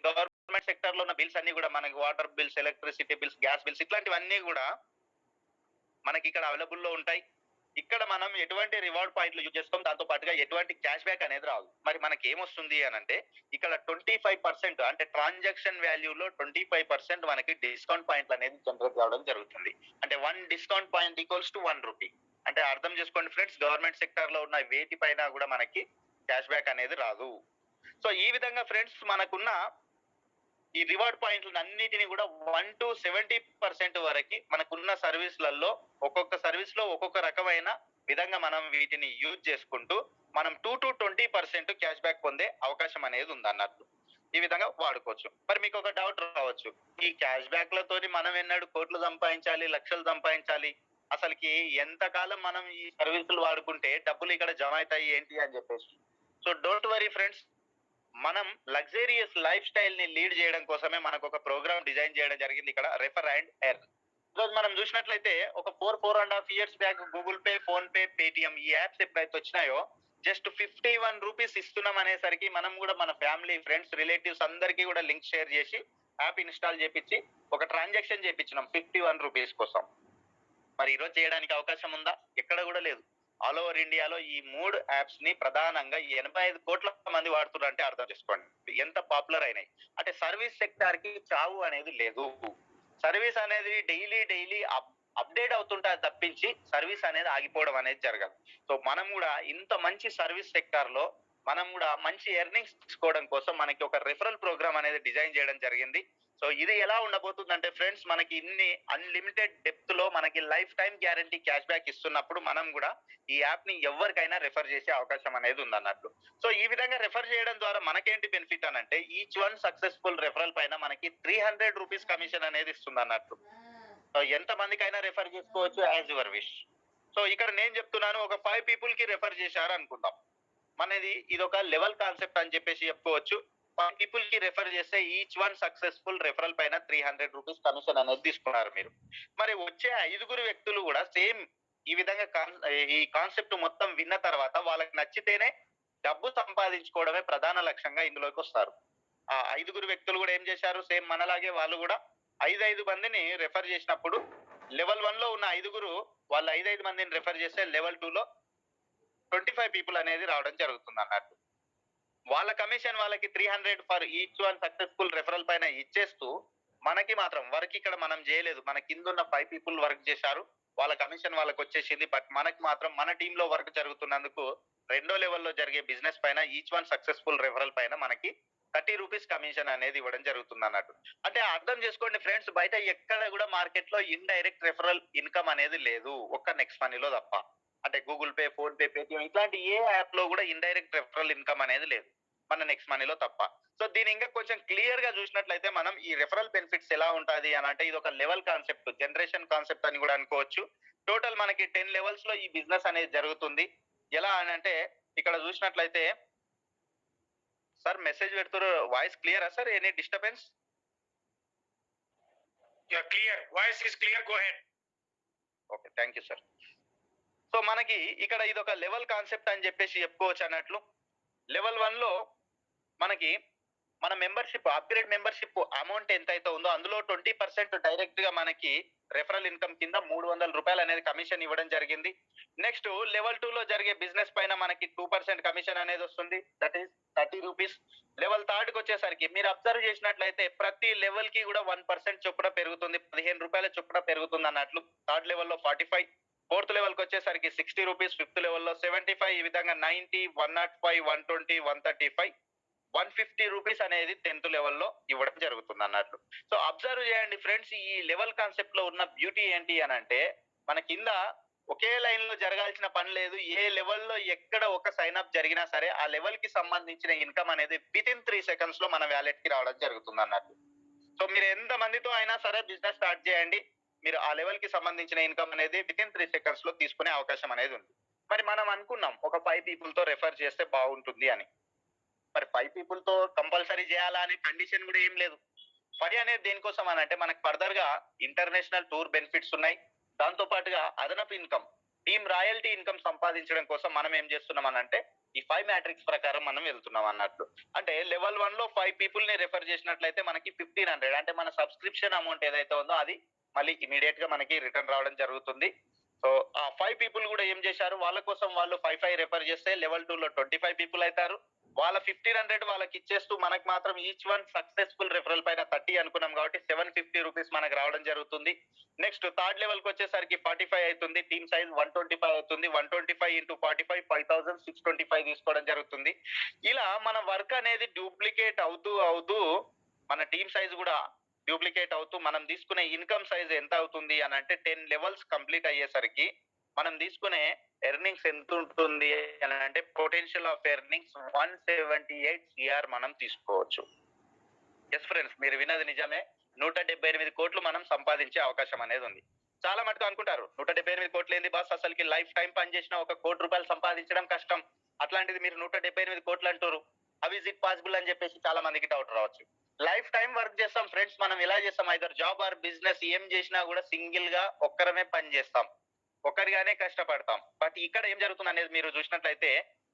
గవర్నమెంట్ సెక్టర్ లో ఉన్న బిల్స్ అన్ని కూడా మనకి water bills, electricity bills, gas bills ఇట్లాంటివన్నీ కూడా మనకి ఇక్కడ అవైలబుల్ లో ఉంటాయి. ఇక్కడ మనం ఎటువంటి రివార్డ్ పాయింట్లు యూజ్ చేస్తాం, దాంతో పాటుగా ఎటువంటి క్యాష్ బ్యాక్ అనేది రాదు. మరి మనకి ఏమొస్తుంది అని అంటే ఇక్కడ 25% అంటే ట్రాన్సాక్షన్ వాల్యూలో 25% మనకి డిస్కౌంట్ పాయింట్లు అనేది జనరేట్ కావడం జరుగుతుంది. అంటే 1 discount point equals to 1 rupee. అంటే అర్థం చేసుకోండి ఫ్రెండ్స్, గవర్నమెంట్ సెక్టర్ లో ఉన్న వేటి పైన కూడా మనకి క్యాష్ బ్యాక్ అనేది రాదు. సో ఈ విధంగా ఫ్రెండ్స్ మనకున్న ఈ రివార్డ్ పాయింట్లు అన్నిటిని కూడా 1 to 70% వరకు మనకున్న సర్వీస్లలో ఒక్కొక్క సర్వీస్ లో ఒక్కొక్క రకమైన విధంగా మనం వీటిని యూజ్ చేసుకుంటూ మనం 2 to 20% క్యాష్ బ్యాక్ పొందే అవకాశం అనేది ఉందన్నట్టు. ఈ విధంగా వాడుకోవచ్చు. మరి మీకు ఒక డౌట్ రావచ్చు, ఈ క్యాష్ బ్యాక్ లతోని మనం ఎన్నడు కోట్లు సంపాదించాలి, లక్షలు సంపాదించాలి, అసలుకి ఎంతకాలం మనం ఈ సర్వీసులు వాడుకుంటే డబ్బులు ఇక్కడ జమ అవుతాయి ఏంటి అని చెప్పేసి. సో డోంట్ వరీ ఫ్రెండ్స్, మనం లగ్జరియస్ లైఫ్ స్టైల్ ని లీడ్ చేయడం కోసమే మనకు ఒక ప్రోగ్రామ్ డిజైన్ చేయడం జరిగింది ఇక్కడ, రెఫర్ అండ్ ఎర్న్. ఈరోజు మనం చూసినట్లయితే ఒక 4.5 years back Google pay, phone pay, Paytm ఈ యాప్స్ ఎప్పుడైతే వచ్చినాయో జస్ట్ 51 రూపీస్ ఇస్తున్నాం అనేసరికి మనం కూడా మన ఫ్యామిలీ, ఫ్రెండ్స్, రిలేటివ్స్ అందరికీ కూడా లింక్ షేర్ చేసి యాప్ ఇన్స్టాల్ చేపించి ఒక ట్రాన్సాక్షన్ చేపించినాం 51 రూపీస్ కోసం. మరి ఈరోజు చేయడానికి అవకాశం ఉందా? ఎక్కడ కూడా లేదు. ఆల్ ఓవర్ ఇండియాలో ఈ 3 యాప్స్ ని ప్రధానంగా 85 కోట్ల మంది వాడుతున్నారు అంటే అర్థం చేసుకోండి ఎంత పాపులర్ అయినాయి. అంటే సర్వీస్ సెక్టార్ కి చావు అనేది లేదు. సర్వీస్ అనేది డైలీ అప్డేట్ అవుతుంటా తప్పించి సర్వీస్ అనేది ఆగిపోవడం అనేది జరగదు. సో మనం కూడా ఇంత మంచి సర్వీస్ సెక్టార్ లో మనం కూడా మంచి ఎర్నింగ్స్ తీసుకోవడం కోసం మనకి ఒక రెఫరల్ ప్రోగ్రామ్ అనేది డిజైన్ చేయడం జరిగింది. సో ఇది ఎలా ఉండబోతుందంటే ఫ్రెండ్స్, మనకి ఇన్ని అన్లిమిటెడ్ డెప్త్ లో మనకి life time guarantee cash back ఇస్తున్నప్పుడు మనం కూడా ఈ యాప్ ని ఎవరికైనా రెఫర్ చేసే అవకాశం అనేది ఉందన్నట్టు. సో ఈ విధంగా రెఫర్ చేయడం ద్వారా మనకేంటి బెనిఫిట్ అని అంటే ఈచ్ 1 సక్సెస్ఫుల్ రెఫరల్ పైన మనకి 300 రూపీస్ కమిషన్ అనేది ఇస్తుంది అన్నట్టు. సో ఎంత మందికైనా రెఫర్ చేసుకోవచ్చు యాజ్ యువర్ విష్. సో ఇక్కడ నేను చెప్తున్నాను, ఒక 5 people కి రెఫర్ చేశారు అనుకుందాం, మనది ఇది ఒక లెవెల్ కాన్సెప్ట్ అని చెప్పేసి చెప్పుకోవచ్చు. 5 people కి రెఫర్ చేస్తే ఈచ్ 1 సక్సెస్ఫుల్ రెఫరల్ పైన 300 రూపీస్ కమిషన్ అనేది తీసుకున్నారు మీరు. మరి వచ్చే 5 వ్యక్తులు కూడా సేమ్ ఈ విధంగా ఈ కాన్సెప్ట్ మొత్తం విన్న తర్వాత వాళ్ళకి నచ్చితేనే డబ్బు సంపాదించుకోవడమే ప్రధాన లక్ష్యంగా ఇందులోకి వస్తారు. ఆ 5 వ్యక్తులు కూడా ఏం చేశారు, సేమ్ మనలాగే వాళ్ళు కూడా 5 మందిని రెఫర్ చేసినప్పుడు లెవెల్ 1 లో ఉన్న 5 వాళ్ళు 5 మందిని రెఫర్ చేస్తే లెవెల్ 2 లో 25 people అనేది రావడం జరుగుతుంది అన్నట్టు. వాళ్ళ కమిషన్ వాళ్ళకి 300 ఫర్ ఈచ్ 1 సక్సెస్ఫుల్ రెఫరల్ పైన ఇచ్చేస్తూ మనకి మాత్రం వర్క్ ఇక్కడ మనం చేయలేదు, మన కింద ఉన్న 5 people వర్క్ చేశారు, వాళ్ళ కమిషన్ వాళ్ళకి వచ్చేసింది. బట్ మనకి మాత్రం మన టీమ్ లో వర్క్ జరుగుతున్నందుకు 2వ లెవెల్లో జరిగే బిజినెస్ పైన ఈచ్ 1 సక్సెస్ఫుల్ రెఫరల్ పైన మనకి 30 రూపీస్ కమిషన్ అనేది ఇవ్వడం జరుగుతుంది అన్నట్టు. అంటే అర్థం చేసుకోండి ఫ్రెండ్స్, బయట ఎక్కడ కూడా మార్కెట్ లో ఇండైరెక్ట్ రెఫరల్ ఇన్కమ్ అనేది లేదు, ఒక్క నెక్స్ట్ మనీలో తప్ప. అంటే Google pay, phone pay, Paytm ఇట్లాంటి ఏ యాప్ లో కూడా ఇండైరెక్ట్ రెఫరల్ ఇన్కమ్ అనేది లేదు, మన నెక్స్ట్ మనీలో తప్ప. సో దీని ఇంకా కొంచెం క్లియర్ గా చూసినట్లయితే మనం ఈ రెఫరల్ బెనిఫిట్స్ ఎలా ఉంటది అని అంటే ఇది ఒక లెవెల్ కాన్సెప్ట్, జనరేషన్ కాన్సెప్ట్ అని కూడా అనుకోవచ్చు. టోటల్ మనకి 10 levels లో ఈ బిజినెస్ అనేది జరుగుతుంది. ఎలా అని అంటే ఇక్కడ చూసినట్లయితే సార్ మెసేజ్ పెడుతున్నారు, వాయిస్ క్లియరా sir? Any disturbance? Clear, voice is clear, go head. Okay, thank you sir. So మనకి ఇక్కడ ఇది ఒక లెవెల్ కాన్సెప్ట్ అని చెప్పేసి చెప్పుకోవచ్చు అన్నట్లు. లెవెల్ 1 లో మనకి మన మెంబర్షిప్, అప్గ్రేడ్ మెంబర్షిప్ అమౌంట్ ఎంత అయితే ఉందో అందులో 20% డైరెక్ట్ గా మనకి రెఫరల్ ఇన్కమ్ కింద 300 రూపాయలు అనేది కమిషన్ ఇవ్వడం జరిగింది. నెక్స్ట్ లెవెల్ 2 లో జరిగే బిజినెస్ పైన మనకి 2% కమిషన్ అనేది వస్తుంది, దట్ ఈస్ 30 రూపీస్. లెవెల్ 3 వచ్చేసరికి మీరు అబ్జర్వ్ చేసినట్లయితే ప్రతి లెవెల్ కి కూడా 1% చొప్పున పెరుగుతుంది, 15 రూపాయల చొప్పున పెరుగుతుంది అన్నట్లు. 3rd లెవెల్లో 45, 4th లెవెల్ కి వచ్చేసరికి 60 రూపీస్, 5th లెవెల్లో 75, ఈ విధంగా 90, 105, 120, 135, 150 రూపీస్ అనేది 10th లెవెల్లో ఇవ్వడం జరుగుతుంది అన్నట్లు. సో అబ్జర్వ్ చేయండి ఫ్రెండ్స్, ఈ లెవెల్ కాన్సెప్ట్ లో ఉన్న బ్యూటీ ఏంటి అని అంటే మన కింద ఒకే లైన్ లో జరగాల్సిన పని లేదు. ఏ లెవెల్లో ఎక్కడ ఒక సైన్ అప్ జరిగినా సరే ఆ లెవెల్ కి సంబంధించిన ఇన్కమ్ అనేది వితిన్ 3 seconds లో మన వ్యాలెట్ కి రావడం జరుగుతుంది అన్నట్లు. సో మీరు ఎంత మందితో అయినా సరే బిజినెస్ స్టార్ట్ చేయండి, మీరు ఆ లెవెల్ కి సంబంధించిన ఇన్కమ్ అనేది వితిన్ 3 seconds లో తీసుకునే అవకాశం అనేది ఉంది. మరి మనం అనుకున్నాం ఒక 5 people తో రెఫర్ చేస్తే బాగుంటుంది అని. మరి 5 people తో కంపల్సరీ చేయాలా అనే కండిషన్ కూడా ఏం లేదు. 5 అనేది దేనికోసం అని అంటే మనకు ఫర్దర్ గా ఇంటర్నేషనల్ టూర్ బెనిఫిట్స్ ఉన్నాయి, దాంతో పాటుగా అదనపు ఇన్కమ్ టీమ్ రాయల్టీ ఇన్కమ్ సంపాదించడం కోసం మనం ఏం చేస్తున్నాం అని అంటే ఈ 5 మ్యాట్రిక్స్ ప్రకారం మనం వెళ్తున్నాం అన్నట్లు. అంటే లెవెల్ 1 లో 5 పీపుల్ ని రెఫర్ చేసినట్లయితే మనకి 1500 అంటే మన సబ్స్క్రిప్షన్ అమౌంట్ ఏదైతే ఉందో అది మళ్ళీ ఇమీడియట్ గా మనకి రిటర్న్ రావడం జరుగుతుంది. సో ఆ 5 పీపుల్ కూడా ఏం చేశారు, వాళ్ళ కోసం వాళ్ళు 5 రెఫర్ చేస్తే లెవెల్ 2 లో 25 పీపుల్ అవుతారు. వాళ్ళ 1500 వాళ్ళకి ఇచ్చేస్తూ మనకు మాత్రం ఈచ్ వన్ సక్సెస్ఫుల్ రెఫరల్ పైన 30 అనుకున్నాం కాబట్టి 750 రూపీస్ మనకు రావడం జరుగుతుంది. నెక్స్ట్ థర్డ్ లెవెల్ కి వచ్చేసరికి 45 అవుతుంది. టీమ్ సైజ్ 125 అవుతుంది. 125 ఇంటూ 45 5625 తీసుకోవడం జరుగుతుంది. ఇలా మన వర్క్ అనేది డూప్లికేట్ అవుతూ అవుతూ మన టీమ్ సైజ్ కూడా డూప్లికేట్ అవుతూ మనం తీసుకునే ఇన్కమ్ సైజ్ ఎంత అవుతుంది అని అంటే 10 లెవెల్స్ కంప్లీట్ అయ్యేసరికి మనం తీసుకునే ఎర్నింగ్స్ ఎంత ఉంటుంది అని అంటే పొటెన్షియల్ ఆఫ్ ఎర్నింగ్స్ 178 CR మనం తీసుకోవచ్చు. ఎస్ ఫ్రెండ్స్, మీరు విన్నది నిజమే. 178 కోట్లు మనం సంపాదించే అవకాశం అనేది ఉంది. చాలా మటుకు అనుకుంటారు 178 కోట్లు ఏంది బాస్, అసలుకి లైఫ్ టైం పనిచేసిన 1 కోటి రూపాయలు సంపాదించడం కష్టం, అట్లాంటిది మీరు 178 కోట్లు అంటారు, హౌ ఇస్ ఇట్ పాసిబుల్ అని చెప్పేసి చాలా మందికి డౌట్ రావచ్చు. లైఫ్ టైం వర్క్ చేస్తాం ఫ్రెండ్స్. మనం ఎలా చేస్తాం, ఐదర్ జాబ్ ఆర్ బిజినెస్ ఏం చేసినా కూడా సింగిల్ గా ఒక్కరమే పని చేస్తాం, ఒక్కరిగానే కష్టపడతాం. బట్ ఇక్కడ ఏం జరుగుతుంది అనేది మీరు చూసినట్లయితే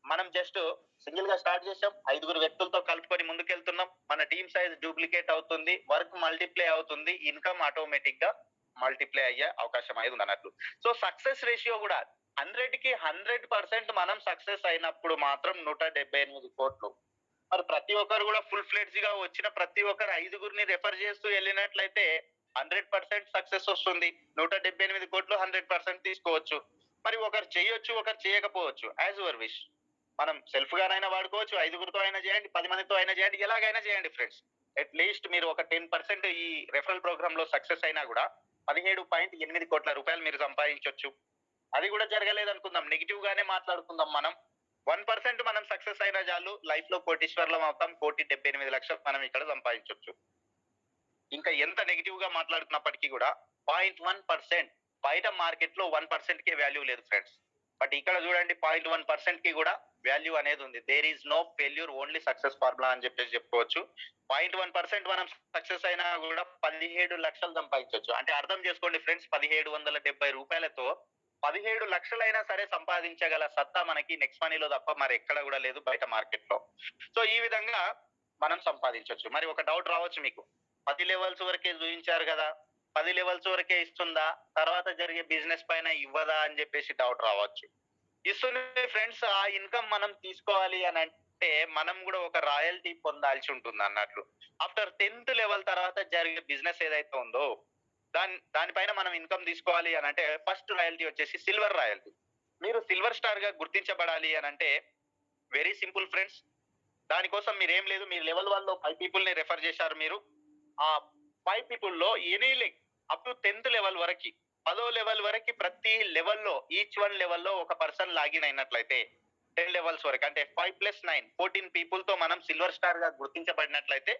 మనం జస్ట్ సింగిల్ గా స్టార్ట్ చేసాం, 5 వ్యక్తులతో కలుపుకొని ముందుకెళ్తున్నాం, మన టీమ్ సైజ్ డూప్లికేట్ అవుతుంది, వర్క్ మల్టిప్లై అవుతుంది, ఇన్కమ్ ఆటోమేటిక్ గా మల్టిప్లై అయ్యే అవకాశం అనేది ఉంది అన్నట్లు. సో సక్సెస్ రేషియో కూడా 100కి 100% మనం సక్సెస్ అయినప్పుడు మాత్రం 178 కోట్లు. మరి ప్రతి ఒక్కరు కూడా ఫుల్ ఫ్లెడ్జ్ గా వచ్చిన ప్రతి ఒక్కరు 5గురిని రెఫర్ చేస్తూ వెళ్ళినట్లయితే 100% సక్సెస్ వస్తుంది. 178 కోట్లు 100% తీసుకోవచ్చు. మరి ఒకరు చేయొచ్చు, ఒకరు చేయకపోవచ్చు, యాజ్ యువర్ విష్. మనం సెల్ఫ్ గానైనా వాడుకోవచ్చు, 5గురితో అయినా చేయండి, 10 మందితో అయినా చేయండి, ఎలాగైనా చేయండి ఫ్రెండ్స్. అట్లీస్ట్ మీరు ఒక 10% ఈ రెఫరల్ ప్రోగ్రామ్ లో సక్సెస్ అయినా కూడా 17.8 కోట్ల రూపాయలు మీరు సంపాదించవచ్చు. అది కూడా జరగలేదు అనుకుందాం, నెగిటివ్ గానే మాట్లాడుకుందాం మనం. 1% మనం సక్సెస్ అయినా చాలు, లైఫ్ లో కోటీశ్వర్లం అవుతాం, 1,78,00,000 మనం ఇక్కడ సంపాదించవచ్చు. ఇంకా ఎంత నెగిటివ్ గా మాట్లాడుతున్నప్పటికీ కూడా 0.1% బయట మార్కెట్ లో 1% కే వాల్యూ లేదు ఫ్రెండ్స్. బట్ ఇక్కడ చూడండి 0.1% కి కూడా వాల్యూ అనేది ఉంది. There is no failure, only success formula అని చెప్పేసి చెప్పుకోవచ్చు. 0.1% మనం సక్సెస్ అయినా కూడా 17 లక్షలు సంపాదించవచ్చు. అంటే అర్థం చేసుకోండి ఫ్రెండ్స్, 1770 రూపాయలతో 17 లక్షలైనా సరే సంపాదించగల సత్తా మనకి నెక్స్ట్ మనీలో తప్ప మరి ఎక్కడ కూడా లేదు బయట మార్కెట్ లో. సో ఈ విధంగా మనం సంపాదించవచ్చు. మరి ఒక డౌట్ రావచ్చు మీకు, 10 లెవెల్స్ వరకే చూపించారు కదా, 10 లెవెల్స్ వరకే ఇస్తుందా, తర్వాత జరిగే బిజినెస్ పైన ఇవ్వదా అని చెప్పేసి డౌట్ రావచ్చు. ఇస్తుంది ఫ్రెండ్స్. ఆ ఇన్కమ్ మనం తీసుకోవాలి అని అంటే మనం కూడా ఒక రాయల్టీ పొందాల్సి ఉంటుంది అన్నట్లు. ఆఫ్టర్ 10th లెవెల్ తర్వాత జరిగే బిజినెస్ ఏదైతే ఉందో దానిపైన మనం ఇన్కమ్ తీసుకోవాలి అని అంటే ఫస్ట్ రాయల్టీ వచ్చేసి సిల్వర్ రాయల్టీ. మీరు సిల్వర్ స్టార్ గా గుర్తించబడాలి అని అంటే వెరీ సింపుల్ ఫ్రెండ్స్. దానికోసం మీరు ఏం లేదు, మీరు లెవెల్ 1 లో 5 పీపుల్ ని రెఫర్ చేశారు. మీరు ఆ 5 పీపుల్ లో any leg up to 10th level వరకు, 10వ లెవెల్ వరకు ప్రతి లెవెల్లో ఈచ్ వన్ లెవెల్లో ఒక పర్సన్ లాగిన్ అయినట్లయితే 10 లెవెల్స్ వరకు అంటే 5 + 9 14 పీపుల్ తో మనం సిల్వర్ స్టార్ గా గుర్తించబడినట్లయితే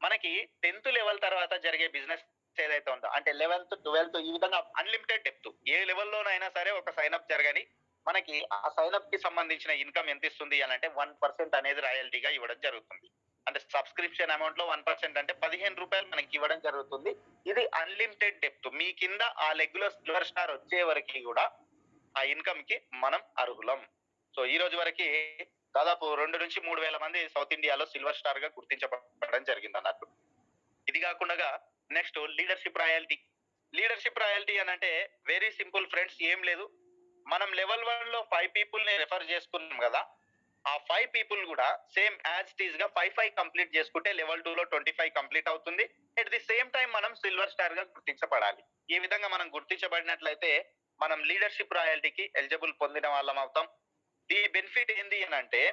మనకి 10th లెవెల్ తర్వాత జరిగే బిజినెస్ ఏదైతే ఉందో అంటే 11th 12th ఈ విధంగా అన్లిమిటెడ్ డెప్త్ ఏ లెవెల్లోనైనా సరే ఒక సైన్అప్ జరగని మనకి ఆ సైన్అప్ కి సంబంధించిన ఇన్కమ్ ఎంత ఇస్తుంది అని అంటే 1% అనేది రాయల్టీగా ఇవ్వడం జరుగుతుంది. అంటే సబ్స్క్రిప్షన్ అమౌంట్ లో 1% అంటే 15 రూపాయలు మనకి ఇవ్వడం జరుగుతుంది. ఇది అన్లిమిటెడ్ డెప్త్. మీ కింద ఆ లెగ్ లో సిల్వర్ స్టార్ వచ్చే వరకు కూడా ఆ ఇన్కమ్ కి మనం అర్హులం. సో ఈ రోజు వరకు దాదాపు 2 నుంచి 3 వేల మంది సౌత్ ఇండియాలో సిల్వర్ స్టార్ గా గుర్తించబడడం జరిగింది అన్నట్టు. ఇది కాకుండా next leadership royalty. Leadership royalty అని అంటే వెరీ సింపుల్ ఫ్రెండ్స్, ఏం లేదు, మనం లెవెల్ 1 లో 5 పీపుల్ ని రెఫర్ చేసుకున్నాం కదా, ఆ 5 పీపుల్ కూడా సేమ్ యాజ్ ఇట్ ఈస్ గా 5 కంప్లీట్ చేసుకుంటే లెవెల్ 2 లో 25 కంప్లీట్ అవుతుంది. అట్ ది సేమ్ టైం మనం సిల్వర్ స్టార్ గా గుర్తించబడాలి. ఈ విధంగా మనం గుర్తించబడినట్లయితే మనం లీడర్షిప్ రాయల్టీకి ఎలిజిబుల్ పొందిన వాళ్ళం అవుతాం. ఈ బెనిఫిట్ ఏంది అని అంటే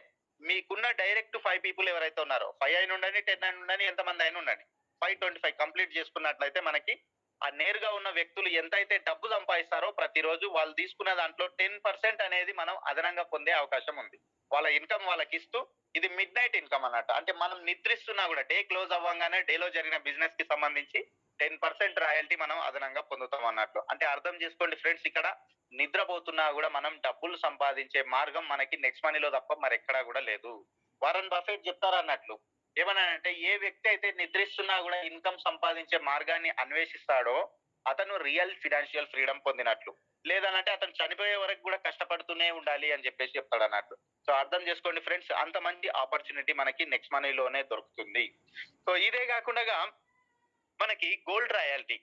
మీకున్న డైరెక్ట్ 5 పీపుల్ ఎవరైతే ఉన్నారో 5 అయిన ఉండండి, 10 అయిన ఉండండి, ఎంతమంది అయినా ఉండండి, 525 కంప్లీట్ చేసుకున్నట్లయితే మనకి ఆ నేరుగా ఉన్న వ్యక్తులు ఎంతైతే డబ్బు సంపాదిస్తారో ప్రతిరోజు వాళ్ళు తీసుకున్న దాంట్లో 10% అనేది మనం అదనంగా పొందే అవకాశం ఉంది. వాళ్ళ ఇన్కమ్ వాళ్ళకి ఇస్తూ ఇది మిడ్ నైట్ ఇన్కమ్ అన్నట్టు. అంటే మనం నిద్రిస్తున్నా కూడా డే క్లోజ్ అవ్వగానే డేలో జరిగిన బిజినెస్ కి సంబంధించి 10% రాయల్టీ మనం అదనంగా పొందుతాం అన్నట్లు. అంటే అర్థం చేసుకోండి ఫ్రెండ్స్, ఇక్కడ నిద్రపోతున్నా కూడా మనం డబ్బులు సంపాదించే మార్గం మనకి నెక్స్ట్ మనీలో తప్ప మరెక్కడా కూడా లేదు. వారన్ బఫెట్ చెప్తారు అన్నట్లు, ఏమన్నానంటే ఏ వ్యక్తి అయితే నిద్రిస్తున్నా కూడా ఇన్కమ్ సంపాదించే మార్గాన్ని అన్వేషిస్తాడో అతను రియల్ ఫినాన్షియల్ ఫ్రీడమ్ పొందినట్లు. లేదనంటే అతను చనిపోయే వరకు కూడా కష్టపడుతూనే ఉండాలి అని చెప్పేసి చెప్తాడు అన్నట్టు. సో అర్థం చేసుకోండి ఫ్రెండ్స్, అంత మంచి ఆపర్చునిటీ మనకి నెక్స్ట్ మనీలోనే దొరుకుతుంది. సో ఇదే కాకుండా మనకి గోల్డ్ రాయల్టీ.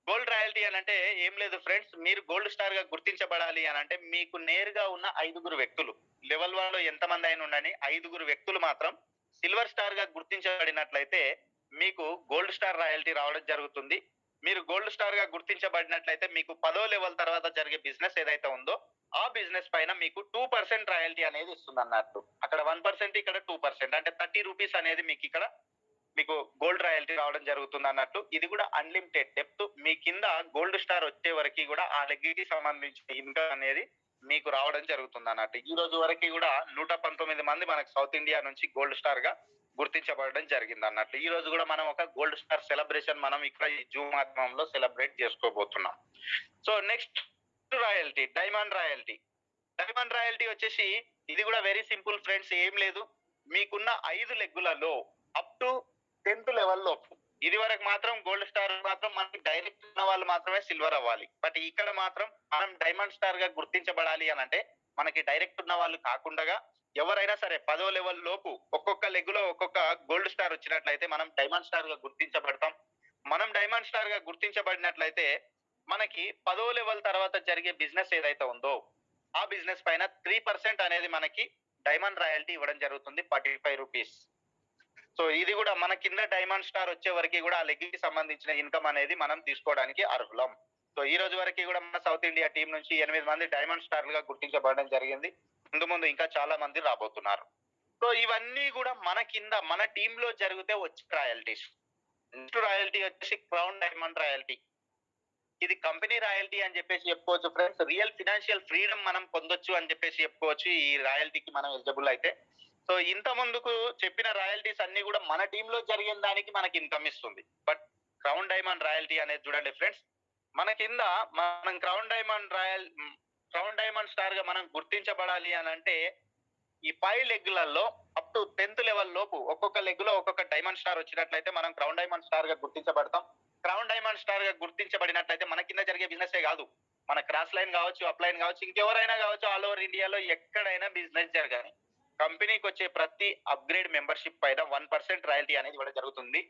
గోల్డ్ రాయల్టీ అనంటే ఏం లేదు ఫ్రెండ్స్, మీరు గోల్డ్ స్టార్ గా గుర్తించబడాలి అనంటే మీకు నేరుగా ఉన్న 5 వ్యక్తులు, లెవెల్ 1 లో ఎంతమంది అయినా ఉండని 5 వ్యక్తులు మాత్రం సిల్వర్ స్టార్ గా గుర్తించబడినట్లయితే మీకు గోల్డ్ స్టార్ రాయల్టీ రావడం జరుగుతుంది. మీరు గోల్డ్ స్టార్ గా గుర్తించబడినట్లయితే మీకు 10వ లెవెల్ తర్వాత జరిగే బిజినెస్ ఏదైతే ఉందో ఆ బిజినెస్ పైన మీకు 2% రాయల్టీ అనేది ఇస్తుంది అన్నట్టు. అక్కడ 1%, ఇక్కడ 2%, అంటే 30 రూపీస్ అనేది మీకు గోల్డ్ రాయల్టీ రావడం జరుగుతుంది అన్నట్టు. ఇది కూడా అన్లిమిటెడ్ డెప్త్. మీ కింద గోల్డ్ స్టార్ వచ్చే వరకు కూడా ఆ లెగ్కి సంబంధించిన ఇన్కమ్ అనేది మీకు రావడం జరుగుతుంది అన్నట్టు. ఈ రోజు వరకు కూడా 119 మంది మనకు సౌత్ ఇండియా నుంచి గోల్డ్ స్టార్ గా గుర్తించబడడం జరిగింది అన్నట్టు. ఈ రోజు కూడా మనం ఒక గోల్డ్ స్టార్ సెలబ్రేషన్ మనం ఇక్కడ ఈ జూమ్ మాధ్యమంలో సెలబ్రేట్ చేసుకోబోతున్నాం. So next royalty, diamond royalty. Diamond royalty వచ్చేసి ఇది కూడా వెరీ సింపుల్ ఫ్రెండ్స్, ఏం లేదు, మీకున్న 5 లెగ్గులలో అప్ టు 10th లెవెల్ లోపు. ఇది వరకు మాత్రం గోల్డ్ స్టార్ మాత్రం మనకి డైరెక్ట్ ఉన్న వాళ్ళు మాత్రమే సిల్వర్ అవ్వాలి. బట్ ఇక్కడ మాత్రం మనం డైమండ్ స్టార్ గా గుర్తించబడాలి అని అంటే మనకి డైరెక్ట్ ఉన్న వాళ్ళు కాకుండా ఎవరైనా సరే 10వ లెవెల్ లోపు ఒక్కొక్క లెగ్ లో ఒక్కొక్క గోల్డ్ స్టార్ వచ్చినట్లయితే మనం డైమండ్ స్టార్ గా గుర్తించబడతాం. మనం డైమండ్ స్టార్ గా గుర్తించబడినట్లయితే మనకి 10వ లెవెల్ తర్వాత జరిగే బిజినెస్ ఏదైతే ఉందో ఆ బిజినెస్ పైన 3% అనేది మనకి డైమండ్ రాయల్టీ ఇవ్వడం జరుగుతుంది, 45 రూపీస్. సో ఇది కూడా మన కింద డైమండ్ స్టార్ వచ్చే వరకు కూడా ఆ లెగ్ కి సంబంధించిన ఇన్కమ్ అనేది మనం తీసుకోవడానికి అర్హులం. సో ఈ రోజు వరకు కూడా మన సౌత్ ఇండియా టీం నుంచి 8 మంది డైమండ్ స్టార్లుగా గుర్తించబడడం జరిగింది. ముందు ఇంకా చాలా మంది రాబోతున్నారు. సో ఇవన్నీ కూడా మన కింద మన టీమ్ లో జరిగితే వచ్చే రాయల్టీస్. నెక్స్ట్ రాయల్టీ వచ్చేసి క్రౌన్ డైమండ్ రాయల్టీ. ఇది కంపెనీ రాయల్టీ అని చెప్పేసి చెప్పుకోవచ్చు ఫ్రెండ్స్. రియల్ ఫినాన్షియల్ ఫ్రీడమ్ మనం పొందొచ్చు అని చెప్పేసి చెప్పుకోవచ్చు ఈ రాయల్టీకి మనం ఎలిజిబుల్ అయితే. సో ఇంత ముందుకు చెప్పిన రాయల్టీస్ అన్ని కూడా మన టీమ్ లో జరిగిన దానికి మనకి ఇన్కమ్ ఇస్తుంది. బట్ క్రౌన్ డైమండ్ రాయల్టీ అనేది చూడండి ఫ్రెండ్స్, మన కింద మనం క్రౌన్ డైమండ్ స్టార్ గా మనం గుర్తించబడాలి అని అంటే ఈ 5 లెగ్లలో అప్ టు 10th లెవెల్ లోపు ఒక్కొక్క లెగ్ లో ఒక్కొక్క డైమండ్ స్టార్ వచ్చినట్లయితే మనం క్రౌన్ డైమండ్ స్టార్ గా గుర్తించబడతాం. క్రౌన్ డైమండ్ స్టార్ గా గుర్తించబడినట్లయితే మన కింద జరిగే బిజినెస్ కాదు, మన క్రాస్ లైన్ కావచ్చు, అప్ లైన్ కావచ్చు, ఇంకెవరైనా కావచ్చు, ఆల్ ఓవర్ ఇండియాలో ఎక్కడైనా బిజినెస్ జరగాలి, కంపెనీకి వచ్చే ప్రతి అప్గ్రేడ్ మెంబర్షిప్ పైన 1% రాయల్టీ అనేది ఇవ్వడం జరుగుతుంది.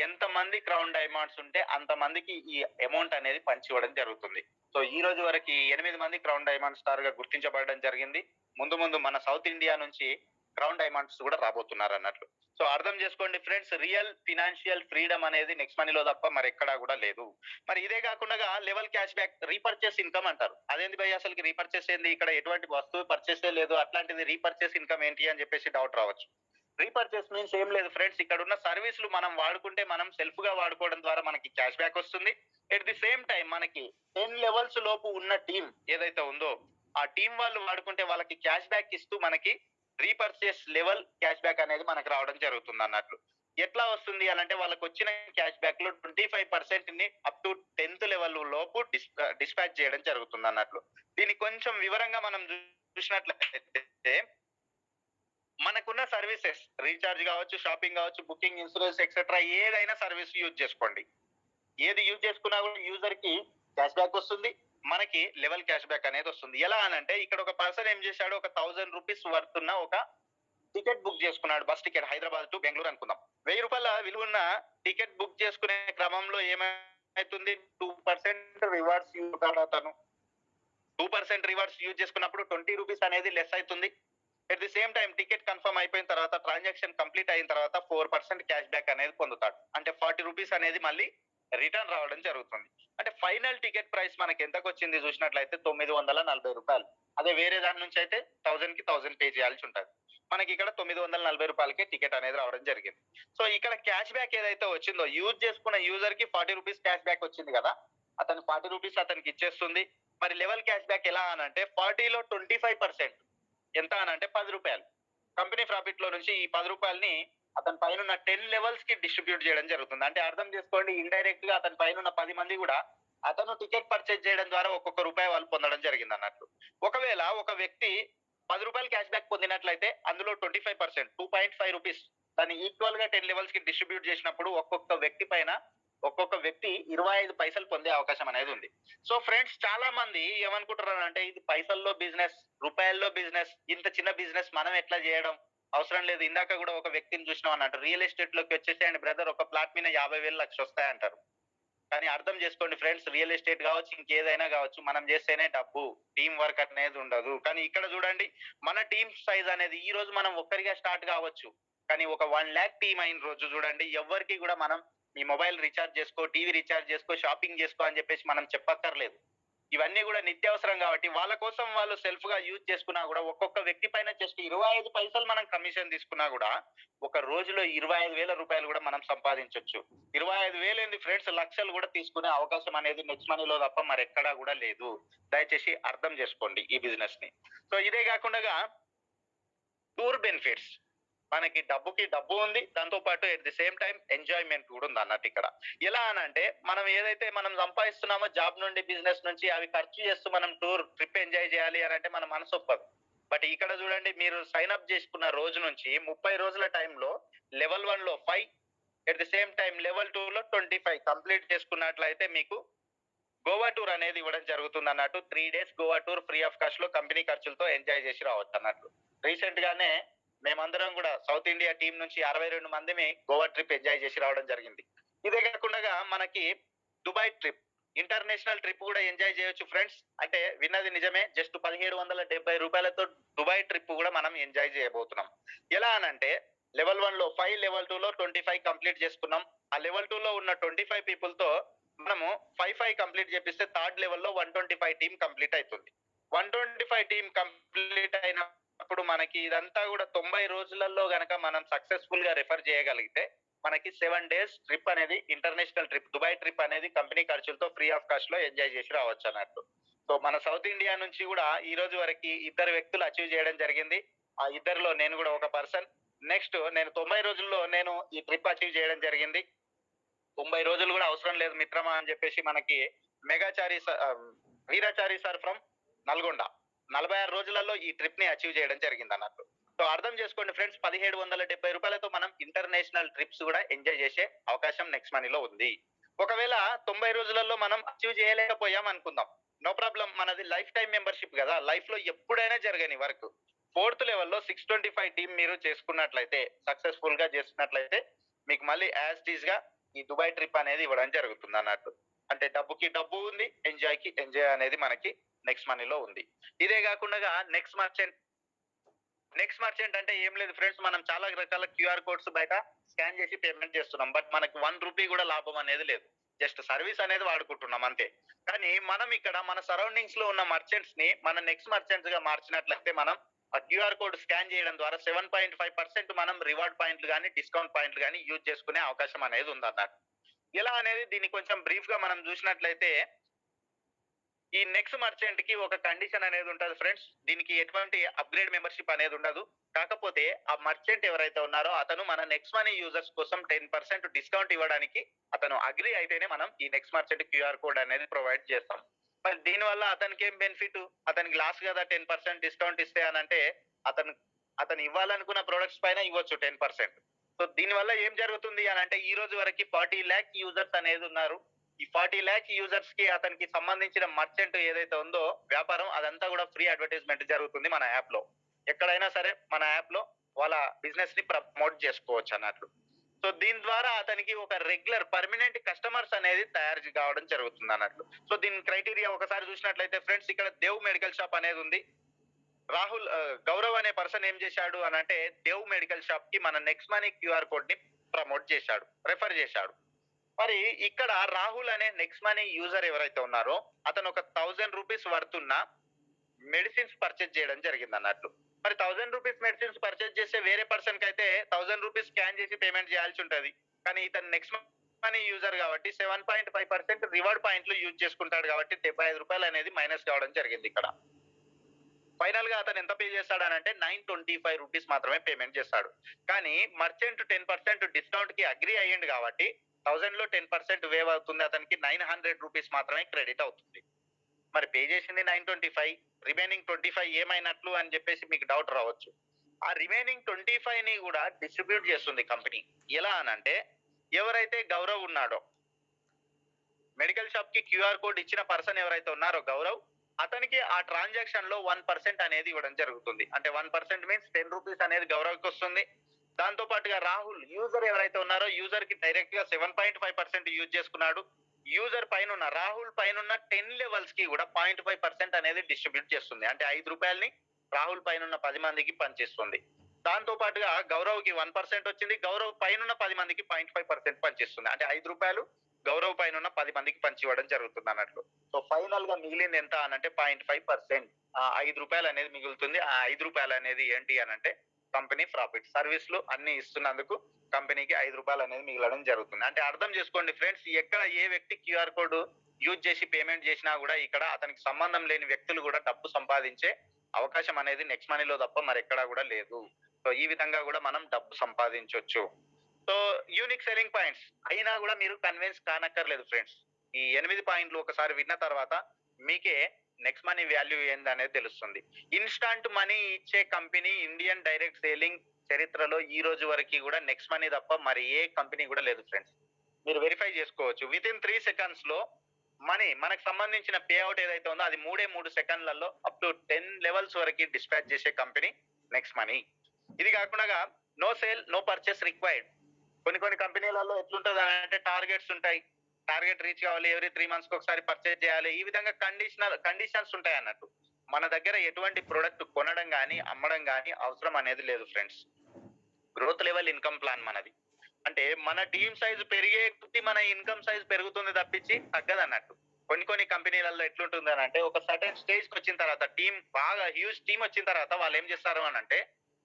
ఎంత మంది క్రౌన్ డైమండ్స్ ఉంటే అంత మందికి ఈ అమౌంట్ అనేది పంచి ఇవ్వడం జరుగుతుంది. సో ఈ రోజు వరకు 8 మంది క్రౌన్ డైమండ్ స్టార్ గా గుర్తించబడడం జరిగింది. ముందు మన సౌత్ ఇండియా నుంచి క్రౌన్ డైమండ్స్ కూడా రాబోతున్నారు అన్నట్లు. సో అర్థం చేసుకోండి ఫ్రెండ్స్, రియల్ ఫినాన్షియల్ ఫ్రీడమ్ అనేది నెక్స్ట్ మనీలో తప్ప మరి ఎక్కడా కూడా లేదు. మరి ఇదే కాకుండా level cash back, repurchase income అంటారు. అదేంటి భయ్య అసలు రీపర్చేస్ ఏంది, ఇక్కడ ఎటువంటి వస్తువు పర్చేసే లేదు, అట్లాంటిది రీపర్చేస్ ఇన్కమ్ ఏంటి అని చెప్పేసి డౌట్ రావచ్చు. రీపర్చేస్ మీన్స్ ఏం లేదు ఫ్రెండ్స్, ఇక్కడ ఉన్న సర్వీసులు మనం వాడుకుంటే మనం సెల్ఫ్ గా వాడుకోవడం ద్వారా మనకి క్యాష్ బ్యాక్ వస్తుంది. ఎట్ ది సేమ్ టైం మనకి 10 లెవెల్స్ లోపు ఉన్న టీం ఏదైతే ఉందో ఆ టీం వాళ్ళు వాడుకుంటే వాళ్ళకి క్యాష్ బ్యాక్ ఇస్తూ మనకి రీపర్చేస్ లెవెల్ క్యాష్ బ్యాక్ అనేది మనకు రావడం జరుగుతుంది అన్నట్లు. ఎట్లా వస్తుంది అని అంటే వాళ్ళకి వచ్చిన క్యాష్ బ్యాక్ లో 25% ని అప్ టు 10th లెవెల్ లోపు డిస్పాచ్ చేయడం జరుగుతుంది అన్నట్లు. దీన్ని కొంచెం వివరంగా మనం చూసినట్లయితే మనకున్న సర్వీసెస్ రీఛార్జ్ కావచ్చు, షాపింగ్ కావచ్చు, బుకింగ్, ఇన్సూరెన్స్ ఎక్సెట్రా ఏదైనా సర్వీస్ యూజ్ చేసుకోండి. ఏది యూజ్ చేసుకున్నా కూడా యూజర్ కి క్యాష్ బ్యాక్ వస్తుంది, మనకి లెవెల్ క్యాష్ బ్యాక్ అనేది వస్తుంది. ఎలా అనంటే ఇక్కడ ఒక పర్సన్ ఏం చేశాడు, ఒక 1000 రూపీస్ వర్త్ ఉన్న ఒక టికెట్ బుక్ చేసుకున్నాడు, bus ticket Hyderabad to Bengaluru అనుకుందాం. 1000 రూపాయల విలువ ఉన్న టికెట్ బుక్ చేసుకునే క్రమంలో ఏమైతుంది, 2% రివార్డ్స్ యూజ్ అతను 2% రివార్డ్స్ యూజ్ చేసుకున్నప్పుడు 20 రూపీస్ అనేది లెస్ అవుతుంది. At the same time ticket confirm అయిపోయిన తర్వాత ట్రాన్సాక్షన్ కంప్లీట్ అయిన తర్వాత 4% క్యాష్ బ్యాక్ అనేది పొందుతాడు. అంటే 40 రూపీస్ అనేది మళ్ళీ రిటర్న్ రావడం జరుగుతుంది. అంటే ఫైనల్ టికెట్ ప్రైస్ మనకి ఎంతకు వచ్చింది చూసినట్లయితే 940 రూపాయలు. అదే వేరే దాని నుంచి అయితే 1000 కి 1000 పే చేయాల్సి ఉంటుంది. మనకి ఇక్కడ 940 రూపాయలకే టికెట్ అనేది రావడం జరిగింది. సో ఇక్కడ క్యాష్ బ్యాక్ ఏదైతే వచ్చిందో యూజ్ చేసుకున్న యూజర్ కి 40 రూపీస్ క్యాష్ బ్యాక్ వచ్చింది కదా, అతను 40 రూపీస్ అతనికి ఇచ్చేస్తుంది. మరి లెవెల్ క్యాష్ బ్యాక్ ఎలా అనంటే 40లో 25% ఎంత అనంటే 10 రూపాయలు. కంపెనీ ప్రాఫిట్ లో నుంచి ఈ 10 రూపాయలని అతని పైన ఉన్న 10 లెవెల్స్ కి డిస్ట్రిబ్యూట్ చేయడం జరుగుతుంది. అంటే అర్థం చేసుకోండి, ఇండైరెక్ట్ గా అతని పైన ఉన్న 10 మంది కూడా అతను టికెట్ పర్చేజ్ చేయడం ద్వారా ఒక్కొక్క రూపాయి వాళ్ళు పొందడం జరిగింది అన్నట్లు. ఒకవేళ ఒక వ్యక్తి 10 రూపాయలు క్యాష్ బ్యాక్ పొందినట్లయితే అందులో 25% 2.5 రూపీస్ దాన్ని ఈక్వల్ గా 10 లెవెల్స్ కి డిస్ట్రిబ్యూట్ చేసినప్పుడు ఒక్కొక్క వ్యక్తి పైన ఒక్కొక్క వ్యక్తి 25 పైసలు పొందే అవకాశం అనేది ఉంది. సో ఫ్రెండ్స్, చాలా మంది ఏమనుకుంటున్నారంటే ఇది పైసల్లో బిజినెస్, రూపాయల్లో బిజినెస్, ఇంత చిన్న బిజినెస్ మనం ఎట్లా చేయడం? అవసరం లేదు. ఇందాక కూడా ఒక వ్యక్తిని చూసినాం అన్నట్టు. రియల్ ఎస్టేట్ లోకి వచ్చేసేయండి బ్రదర్, ఒక ప్లాట్ మీద 50,000 లక్ష వస్తాయంటారు. కానీ అర్థం చేసుకోండి ఫ్రెండ్స్, రియల్ ఎస్టేట్ కావచ్చు, ఇంకేదైనా కావచ్చు, మనం చేస్తేనే డబ్బు, టీం వర్క్ అనేది ఉండదు. కానీ ఇక్కడ చూడండి, మన టీమ్ సైజ్ అనేది ఈ రోజు మనం ఒక్కరిగా స్టార్ట్ కావచ్చు, కానీ ఒక 1,00,000 టీం అయిన రోజు చూడండి, ఎవ్వరికి కూడా మనం మీ మొబైల్ రీఛార్జ్ చేసుకో, టీవీ రీఛార్జ్ చేసుకో, షాపింగ్ చేసుకో అని చెప్పేసి మనం చెప్పక్కర్లేదు. ఇవన్నీ కూడా నిత్యావసరం కాబట్టి వాళ్ళ కోసం వాళ్ళు సెల్ఫ్ గా యూజ్ చేసుకున్నా కూడా, ఒక్కొక్క వ్యక్తి పైన జస్ట్ 25 పైసలు మనం కమిషన్ తీసుకున్నా కూడా ఒక రోజులో 25,000 రూపాయలు కూడా మనం సంపాదించొచ్చు. 25,000 ఏంది ఫ్రెండ్స్, లక్షలు కూడా తీసుకునే అవకాశం అనేది నెక్స్ట్ మనీలో తప్ప మరెక్కడా కూడా లేదు. దయచేసి అర్థం చేసుకోండి ఈ బిజినెస్ ని. సో ఇదే కాకుండా టూర్ బెనిఫిట్స్, మనకి డబ్బుకి డబ్బు ఉంది, దాంతో పాటు at the same time enjoyment కూడా ఉంది అన్నట్టు ఇక్కడ. ఎలా అనంటే, మనం ఏదైతే మనం సంపాదిస్తున్నామో జాబ్ నుండి, బిజినెస్ నుంచి, అవి ఖర్చు చేస్తూ మనం టూర్ ట్రిప్ ఎంజాయ్ చేయాలి అని అంటే మన మనసు ఒప్పదు. బట్ ఇక్కడ చూడండి, మీరు సైన్ అప్ చేసుకున్న రోజు నుంచి 30 రోజుల టైంలో లెవెల్ 1 లో 5, at the same time level 2 లో 25 కంప్లీట్ చేసుకున్నట్లయితే మీకు గోవా టూర్ అనేది ఇవ్వడం జరుగుతుంది అన్నట్టు. 3 days Goa tour free of cost లో కంపెనీ ఖర్చులతో ఎంజాయ్ చేసి రావచ్చు అన్నట్లు. రీసెంట్ గానే మేమందరం కూడా సౌత్ ఇండియా టీం నుంచి 62 మందిని గోవా ట్రిప్ ఎంజాయ్ చేసి రావడం జరిగింది. ఇదే కాకుండా మనకి దుబాయ్ ట్రిప్, ఇంటర్నేషనల్ ట్రిప్ కూడా ఎంజాయ్ చేయొచ్చు ఫ్రెండ్స్. అంటే విన్నది నిజమే, జస్ట్ 1770 రూపాయలతో దుబాయ్ ట్రిప్ కూడా మనం ఎంజాయ్ చేయబోతున్నాం. ఎలా అనంటే, లెవెల్ 1 లో 5, లెవెల్ 2 లో 25 కంప్లీట్ చేసుకున్నాం. ఆ లెవెల్ 2 లో ఉన్న 25 పీపుల్ తో మనము 5 కంప్లీట్ చేపిస్తే థర్డ్ లెవెల్లో 125 టీం కంప్లీట్ అవుతుంది. 125 టీం కంప్లీట్ అయినప్పుడు మనకి ఇదంతా కూడా 90 రోజులలో గనక మనం సక్సెస్ఫుల్ గా రెఫర్ చేయగలిగితే మనకి 7 days ట్రిప్ అనేది, ఇంటర్నేషనల్ ట్రిప్, దుబాయ్ ట్రిప్ అనేది కంపెనీ ఖర్చులతో ఫ్రీ ఆఫ్ కాస్ట్ లో ఎంజాయ్ చేసి రావచ్చు అన్నట్టు. సో మన సౌత్ ఇండియా నుంచి కూడా ఈ రోజు వరకు 2 వ్యక్తులు అచీవ్ చేయడం జరిగింది. ఆ ఇద్దరిలో నేను కూడా ఒక పర్సన్. నెక్స్ట్ నేను 90 రోజుల్లో నేను ఈ ట్రిప్ అచీవ్ చేయడం జరిగింది. 90 రోజులు కూడా అవసరం లేదు మిత్రమా అని చెప్పేసి మనకి మెగాచారి వీరాచారి సార్ ఫ్రమ్ నల్గొండ 46 రోజులలో ఈ ట్రిప్ ని అచీవ్ చేయడం జరిగింది అన్నట్టు. సో అర్థం చేసుకోండి ఫ్రెండ్స్, 1770 రూపాయలతో మనం ఇంటర్నేషనల్ ట్రిప్స్ కూడా ఎంజాయ్ చేసే అవకాశం నెక్స్ట్ మనీలో ఉంది. ఒకవేళ 90 రోజులలో మనం అచీవ్ చేయలేకపోయాం అనుకుందాం, నో ప్రాబ్లం, మనది లైఫ్ టైం మెంబర్షిప్ కదా, లైఫ్ లో ఎప్పుడైనా జరగని వర్క్ 4th లెవెల్లో 625 టీం మీరు చేసుకున్నట్లయితే, సక్సెస్ఫుల్ గా చేసినట్లయితే మీకు మళ్ళీ యాజ్ టీజ్ గా ఈ దుబాయ్ ట్రిప్ అనేది ఇవ్వడం జరుగుతుంది అన్నట్టు. అంటే డబ్బుకి డబ్బు ఉంది, ఎంజాయ్ కి ఎంజాయ్ అనేది మనకి నెక్స్ట్ మనీలో ఉంది. ఇదే కాకుండా నెక్స్ట్ మర్చెంట్ అంటే ఏం లేదు ఫ్రెండ్స్, మనం చాలా రకాల క్యూఆర్ కోడ్స్ బయట స్కాన్ చేసి పేమెంట్ చేస్తున్నాం. బట్ మనకి 1 రూపీ కూడా లాభం అనేది లేదు, జస్ట్ సర్వీస్ అనేది వాడుకుంటున్నాం అంతే. కానీ మనం ఇక్కడ మన సరౌండింగ్స్ లో ఉన్న మర్చెంట్స్ ని మన నెక్స్ట్ మర్చెంట్స్ గా మార్చినట్లయితే మనం ఆ క్యూఆర్ కోడ్ స్కాన్ చేయడం ద్వారా 7.5% మనం రివార్డ్ పాయింట్లు కానీ, డిస్కౌంట్ పాయింట్లు కానీ యూజ్ చేసుకునే అవకాశం అనేది ఉందన్నట్టు. ఎలా అనేది దీన్ని కొంచెం బ్రీఫ్ గా మనం చూసినట్లయితే, ఈ నెక్స్ట్ మర్చెంట్ కి ఒక కండిషన్ అనేది ఉంటుంది ఫ్రెండ్స్. దీనికి ఎటువంటి అప్గ్రేడ్ మెంబర్షిప్ అనేది ఉండదు. కాకపోతే ఆ మర్చెంట్ ఎవరైతే ఉన్నారో అతను మన నెక్స్ట్ మనీ యూజర్స్ కోసం 10% డిస్కౌంట్ ఇవ్వడానికి అతను అగ్రి అయితేనే మనం ఈ నెక్స్ట్ మర్చెంట్ క్యూఆర్ కోడ్ అనేది ప్రొవైడ్ చేస్తాం. మరి దీని వల్ల అతనికి ఏం బెనిఫిట్? అతనికి లాస్ కదా 10% డిస్కౌంట్ ఇస్తే అని అంటే, అతను ఇవ్వాలనుకున్న ప్రొడక్ట్స్ పైన ఇవ్వచ్చు 10%. సో దీని వల్ల ఏం జరుగుతుంది అని అంటే, ఈ రోజు వరకు 40 lakh యూజర్స్ అనేది ఉన్నారు. ఈ 40 lakh యూజర్స్ కి అతనికి సంబంధించిన మర్చెంట్ ఏదైతే ఉందో వ్యాపారం, అదంతా కూడా ఫ్రీ అడ్వర్టైజ్మెంట్ జరుగుతుంది మన యాప్ లో. ఎక్కడైనా సరే మన యాప్ లో వాళ్ళ బిజినెస్ ని ప్రమోట్ చేసుకోవచ్చు అన్నట్లు. సో దీని ద్వారా అతనికి ఒక రెగ్యులర్ పర్మనెంట్ కస్టమర్స్ అనేది తయారు కావడం జరుగుతుంది అన్నట్లు. సో దీని క్రైటీరియా ఒకసారి చూసినట్లయితే ఫ్రెండ్స్, ఇక్కడ దేవ్ మెడికల్ షాప్ అనేది ఉంది. గౌరవ్ అనే పర్సన్ ఏం చేశాడు అని అంటే, దేవ్ మెడికల్ షాప్ కి మన నెక్స్ట్ మనీ క్యూఆర్ కోడ్ ని ప్రమోట్ చేశాడు, రెఫర్ చేశాడు. మరి ఇక్కడ రాహుల్ అనే నెక్స్ట్ మనీ యూజర్ ఎవరైతే ఉన్నారో అతను ఒక 1000 రూపీస్ వర్తున్న మెడిసిన్స్ పర్చేజ్ చేయడం జరిగింది అన్నట్లు. మరి 1000 రూపీస్ మెడిసిన్స్ పర్చేజ్ చేస్తే వేరే పర్సన్ కి అయితే 1000 రూపీస్ స్కాన్ చేసి పేమెంట్ చేయాల్సి ఉంటది. కానీ ఇతను నెక్స్ట్ మనీ యూజర్ కాబట్టి 7.5% రివార్డ్ పాయింట్లు యూజ్ చేసుకుంటాడు కాబట్టి 75 రూపాయలు అనేది మైనస్ కావడం జరిగింది ఇక్కడ. ఫైనల్ గా అతను ఎంత పే చేస్తాడనంటే 925 రూపీస్ మాత్రమే పేమెంట్ చేస్తాడు. కానీ మర్చెంట్ 10% డిస్కౌంట్ కి అగ్రి అయ్యింది కాబట్టి 1000 లో 10% వేవ్ అవుతుంది, అతనికి 900 రూపీస్ మాత్రమే క్రెడిట్ అవుతుంది. మరి పే చేసింది 925, రిమైనింగ్ 25 ఏమైనట్లు అని చెప్పేసి మీకు డౌట్ రావచ్చు. ఆ రిమైనింగ్ 25 ని కూడా డిస్ట్రిబ్యూట్ చేస్తుంది కంపెనీ. ఎలా అనంటే, ఎవరైతే గౌరవ్ ఉన్నాడో మెడికల్ షాప్ కి క్యూఆర్ కోడ్ ఇచ్చిన పర్సన్ ఎవరైతే ఉన్నారో గౌరవ్, అతనికి ఆ ట్రాన్సాక్షన్ లో 1% అనేది ఇవ్వడం జరుగుతుంది. అంటే 1% మీన్స్ 10 రూపీస్ అనేది గౌరవ్కి వస్తుంది. దాంతో పాటుగా రాహుల్ యూజర్ ఎవరైతే ఉన్నారో యూజర్ కి డైరెక్ట్ గా 7.5% యూజ్ చేసుకున్నాడు. యూజర్ పైన రాహుల్ పైన 10 లెవెల్స్ కి కూడా 0.5% అనేది డిస్ట్రిబ్యూట్ చేస్తుంది. అంటే 5 రూపాయలని రాహుల్ పైన 10 మందికి పనిచేస్తుంది. దాంతో పాటుగా గౌరవ్ కి 1% వచ్చింది. గౌరవ్ పైన 10 మందికి 0.5% పనిచేస్తుంది. అంటే 5 రూపాయలు గౌరవ్ పైన 10 మందికి పంచి ఇవ్వడం జరుగుతుంది అన్నట్లు. సో ఫైనల్ గా మిగిలింది ఎంత అనంటే 0.5%. 5 రూపాయలు అనేది మిగులుతుంది. ఆ 5 రూపాయలు అనేది ఏంటి అనంటే కంపెనీ ప్రాఫిట్. సర్వీస్లు అన్ని ఇస్తున్నందుకు కంపెనీకి 5 రూపాయలు అనేది మిగలడం జరుగుతుంది. అంటే అర్థం చేసుకోండి ఫ్రెండ్స్, ఎక్కడ ఏ వ్యక్తి క్యూఆర్ కోడ్ యూజ్ చేసి పేమెంట్ చేసినా కూడా ఇక్కడ అతనికి సంబంధం లేని వ్యక్తులు కూడా డబ్బు సంపాదించే అవకాశం అనేది నెక్స్ట్ మనీలో తప్ప మరెక్కడా కూడా లేదు. సో ఈ విధంగా కూడా మనం డబ్బు సంపాదించవచ్చు. సో యూనిక్ సెల్లింగ్ పాయింట్స్ అయినా కూడా మీరు కన్విన్స్ కానక్కర్లేదు ఫ్రెండ్స్. ఈ 8 పాయింట్లు ఒకసారి విన్న తర్వాత మీకే నెక్స్ట్ మనీ వాల్యూ ఏందనేది తెలుస్తుంది. ఇన్స్టాంట్ మనీ ఇచ్చే కంపెనీ ఇండియన్ డైరెక్ట్ సేలింగ్ చరిత్రలో ఈ రోజు వరకు కూడా నెక్స్ట్ మనీ తప్ప మరి ఏ కంపెనీ కూడా లేదు ఫ్రెండ్స్. మీరు వెరిఫై చేసుకోవచ్చు. విత్ ఇన్ 3 సెకండ్స్ లో మనీ మనకు సంబంధించిన పే అవుట్ ఏదైతే ఉందో అది 3 సెకండ్లలో అప్ టు 10 లెవెల్స్ వరకు డిస్పాచ్ చేసే కంపెనీ నెక్స్ట్ మనీ. ఇది కాకుండా no sale no purchase required. కొన్ని కంపెనీలలో ఎట్లుంటది అంటే టార్గెట్స్ ఉంటాయి. టార్గెట్ రీచ్ కావాలి, ఎవ్రీ 3 మంత్స్ కి ఒకసారి పర్చేజ్ చేయాలి. ఈ విధంగా కండిషన్స్ ఉంటాయి అన్నట్టు. మన దగ్గర ఎటువంటి ప్రొడక్ట్ కొనడం కానీ అమ్మడం కానీ అవసరం అనేది లేదు friends. Growth level income plan మనది. అంటే మన టీమ్ సైజ్ పెరిగే కొద్దీ మన ఇన్కమ్ సైజ్ పెరుగుతుంది తప్పించి తగ్గదు అన్నట్టు. కొన్ని కంపెనీలలో ఎట్లుంటుంది అని అంటే ఒక సర్టెన్ స్టేజ్ కి వచ్చిన తర్వాత టీమ్ బాగా హ్యూజ్ టీమ్ వచ్చిన తర్వాత వాళ్ళు ఏం చేస్తారు అని అంటే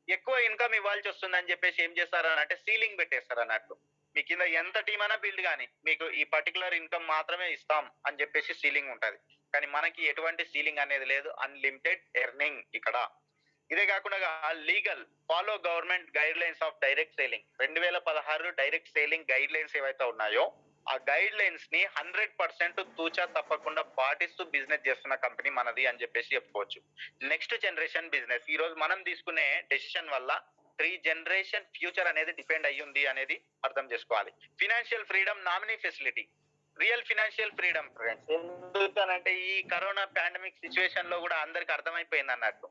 ఎక్కువ ఇన్కమ్ ఇవ్వాల్సి వస్తుందని చెప్పేసి ఏం చేస్తారు అని అంటే సీలింగ్ పెట్టేస్తారు అన్నట్టు. మీ కింద ఎంత టీం అయినా బిల్డ్ కానీ మీకు ఈ పర్టికులర్ ఇన్కమ్ మాత్రమే ఇస్తాం అని చెప్పేసి సీలింగ్ ఉంటది. కానీ మనకి ఎటువంటి సీలింగ్ అనేది లేదు, అన్లిమిటెడ్ ఎర్నింగ్ ఇక్కడ. ఇదే కాకుండా legal follow government guidelines of direct selling. 2016 direct selling guidelines ఏవైతే ఉన్నాయో ఆ గైడ్ లైన్స్ ని 100% తూచా తప్పకుండా పాటిస్తూ బిజినెస్ చేస్తున్న కంపెనీ మనది అని చెప్పేసి చెప్పుకోవచ్చు. Next generation business. ఈ రోజు మనం తీసుకునే డెసిషన్ వల్ల 3 జనరేషన్ ఫ్యూచర్ అనేది డిపెండ్ అయ్యి ఉంది అనేది అర్థం చేసుకోవాలి. Financial freedom nominee facility. Real financial freedom friends. ఎందుకంటే ఈ కరోనా పాండమిక్ సిచ్యువేషన్ లో కూడా అందరికి అర్థమైపోయింది అన్నట్టు.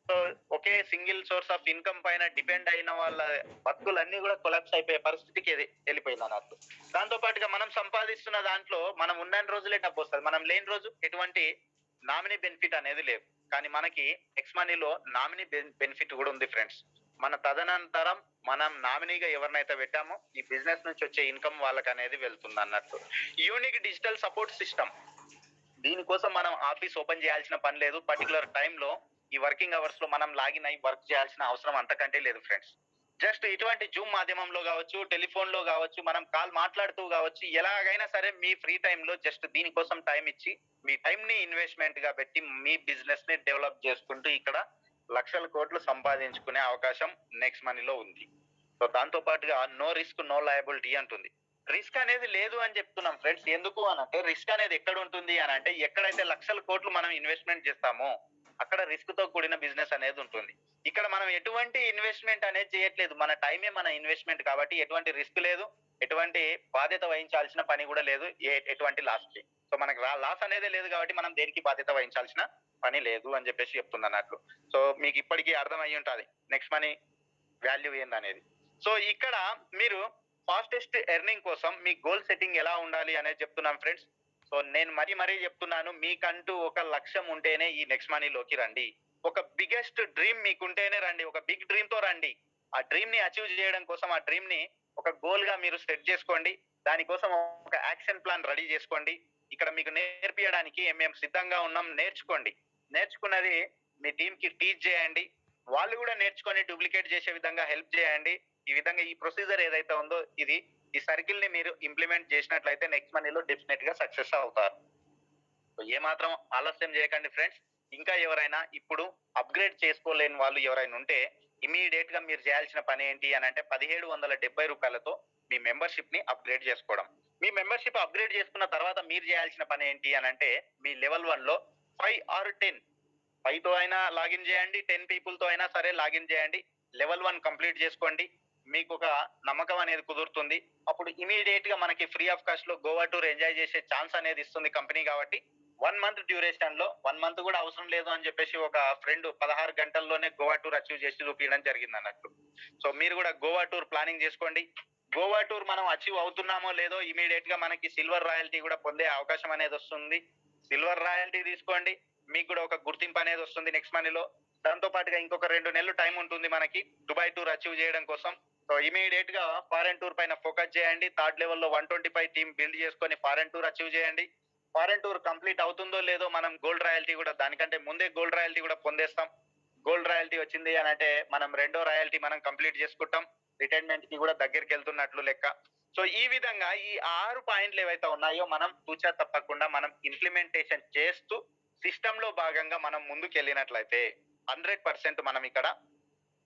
So okay single source of income పైన డిపెండ్ అయిన వాళ్ళ బతుకులన్నీ కూడా కొలాప్స్ అయిపోయే పరిస్థితికి వెళ్ళిపోయింది అన్నట్టు. దాంతో పాటుగా మనం సంపాదిస్తున్న దాంట్లో మనం ఉన్న రోజులే డబ్బు వస్తుంది, మనం లేని రోజు ఎటువంటి నామినీ బెనిఫిట్ అనేది లేదు. కానీ మనకి నెక్స్ట్ మనీలో నామినీ బెనిఫిట్ కూడా ఉంది ఫ్రెండ్స్. మన తదనంతరం మనం నామినీగా ఎవరినైతే పెట్టామో ఈ బిజినెస్ నుంచి వచ్చే ఇన్కమ్ వాళ్ళకి అనేది వెళ్తుంది అన్నట్టు. Unique digital support system. దీనికోసం మనం ఆఫీస్ ఓపెన్ చేయాల్సిన పని లేదు. పర్టికులర్ టైంలో ఈ వర్కింగ్ అవర్స్ లో మనం లాగిన్ అయ్యి వర్క్ చేయాల్సిన అవసరం అంతకంటే లేదు ఫ్రెండ్స్. జస్ట్ ఇటువంటి జూమ్ మాధ్యమంలో కావచ్చు, టెలిఫోన్ లో కావచ్చు, మనం కాల్ మాట్లాడుతూ కావచ్చు, ఎలాగైనా సరే మీ ఫ్రీ టైంలో జస్ట్ దీనికోసం టైం ఇచ్చి మీ టైం ని ఇన్వెస్ట్మెంట్ గా పెట్టి మీ బిజినెస్ ని డెవలప్ చేసుకుంటూ ఇక్కడ లక్షల కోట్లు సంపాదించుకునే అవకాశం నెక్స్ట్ మనీలో ఉంది. సో దాంతో పాటుగా నో రిస్క్ నో లయబిలిటీ అంటుంది. రిస్క్ అనేది లేదు అని చెప్తున్నాం ఫ్రెండ్స్. ఎందుకు అనంటే రిస్క్ అనేది ఎక్కడ ఉంటుంది అని అంటే ఎక్కడైతే లక్షల కోట్లు మనం ఇన్వెస్ట్మెంట్ చేస్తామో అక్కడ రిస్క్ తో కూడిన బిజినెస్ అనేది ఉంటుంది. ఇక్కడ మనం ఎటువంటి ఇన్వెస్ట్మెంట్ అనేది చేయట్లేదు, మన టైమే మన ఇన్వెస్ట్మెంట్ కాబట్టి ఎటువంటి రిస్క్ లేదు, ఎటువంటి బాధ్యత వహించాల్సిన పని కూడా లేదు, ఎటువంటి లాస్ కి. సో మనకి లాస్ అనేది లేదు కాబట్టి మనం దేనికి బాధ్యత వహించాల్సిన పని లేదు అని చెప్పేసి చెప్తుంది అన్నట్లు. సో మీకు ఇప్పటికీ అర్థం అయ్యి ఉంటుంది నెక్స్ట్ మనీ వాల్యూ ఏందనేది. సో ఇక్కడ మీరు ఫాస్టెస్ట్ ఎర్నింగ్ కోసం మీ గోల్ సెట్టింగ్ ఎలా ఉండాలి అనేది చెప్తున్నాం ఫ్రెండ్స్. సో నేను మరీ చెప్తున్నాను, మీకంటూ ఒక లక్ష్యం ఉంటేనే ఈ నెక్స్ట్ మనీలోకి రండి. ఒక బిగ్గెస్ట్ డ్రీమ్ మీకుంటేనే రండి. ఒక బిగ్ డ్రీమ్ తో రండి. ఆ డ్రీమ్ ని అచీవ్ చేయడం కోసం ఆ డ్రీమ్ ని ఒక గోల్ గా మీరు సెట్ చేసుకోండి. దానికోసం ఒక యాక్షన్ ప్లాన్ రెడీ చేసుకోండి. ఇక్కడ మీకు నేర్పించడానికి మేము సిద్ధంగా ఉన్నాం. నేర్చుకున్నది మీ టీమ్ కి టీచ్ చేయండి. వాళ్ళు కూడా నేర్చుకొని డూప్లికేట్ చేసే విధంగా హెల్ప్ చేయండి. ఈ విధంగా ఈ ప్రొసీజర్ ఏదైతే ఉందో ఈ సర్కిల్ ని మీరు ఇంప్లిమెంట్ చేసినట్లయితే నెక్స్ట్ మనీలో డెఫినెట్ గా సక్సెస్ అవుతారు. ఏమాత్రం ఆలస్యం చేయకండి ఫ్రెండ్స్. ఇంకా ఎవరైనా ఇప్పుడు అప్గ్రేడ్ చేసుకోలేని వాళ్ళు ఎవరైనా ఉంటే ఇమీడియట్ గా మీరు చేయాల్సిన పని ఏంటి అని అంటే 1770 రూపాయలతో మీ మెంబర్షిప్ ని అప్గ్రేడ్ చేసుకోవడం. మీ మెంబర్షిప్ అప్గ్రేడ్ చేసుకున్న తర్వాత మీరు చేయాల్సిన పని ఏంటి అని అంటే మీ లెవెల్ 1 లో 5 or 10 5 తో అయినా లాగిన్ చేయండి, 10 పీపుల్ తో అయినా సరే లాగిన్ చేయండి. లెవెల్ 1 కంప్లీట్ చేసుకోండి. మీకు ఒక నమ్మకం అనేది కుదురుతుంది. అప్పుడు ఇమీడియట్ గా మనకి ఫ్రీ ఆఫ్ కాస్ట్ లో గోవా టూర్ ఎంజాయ్ చేసే ఛాన్స్ అనేది ఇస్తుంది కంపెనీ కాబట్టి 1 మంత్ డ్యూరేషన్ లో 1 మంత్ కూడా అవసరం లేదు అని చెప్పేసి ఒక ఫ్రెండ్ 16 గంటల్లోనే గోవా టూర్ అచీవ్ చేసి చూపించడం జరిగింది అన్నట్టు. సో మీరు కూడా గోవా టూర్ ప్లానింగ్ చేసుకోండి. గోవా టూర్ మనం అచీవ్ అవుతున్నామో లేదో ఇమీడియట్ గా మనకి సిల్వర్ రాయల్టీ కూడా పొందే అవకాశం అనేది వస్తుంది. సిల్వర్ రాయల్టీ తీసుకోండి, మీకు కూడా ఒక గుర్తింపు అనేది వస్తుంది నెక్స్ట్ మనీలో. దాంతో పాటుగా ఇంకొక 2 నెలలు టైం ఉంటుంది మనకి దుబాయ్ టూర్ అచీవ్ చేయడం కోసం. సో ఇమీడియట్ గా ఫారెన్ టూర్ పైన ఫోకస్ చేయండి. థర్డ్ లెవెల్లో 125 టీమ్ బిల్డ్ చేసుకొని ఫారెన్ టూర్ అచీవ్ చేయండి. ఫారెన్ టూర్ కంప్లీట్ అవుతుందో లేదో మనం గోల్డ్ రాయల్టీ కూడా దానికంటే ముందే గోల్డ్ రాయల్టీ కూడా పొందేస్తాం. గోల్డ్ రాయల్టీ వచ్చింది అని అంటే మనం రెండో రాయల్టీ మనం కంప్లీట్ చేసుకుంటాం. రిటైర్మెంట్ కి కూడా దగ్గరికి వెళ్తున్నట్లు లెక్క. సో ఈ విధంగా ఈ 6 పాయింట్లు ఏవైతే ఉన్నాయో మనం తూచా తప్పకుండా మనం ఇంప్లిమెంటేషన్ చేస్తూ సిస్టమ్ లో భాగంగా మనం ముందుకు వెళ్ళినట్లయితే 100% మనం ఇక్కడ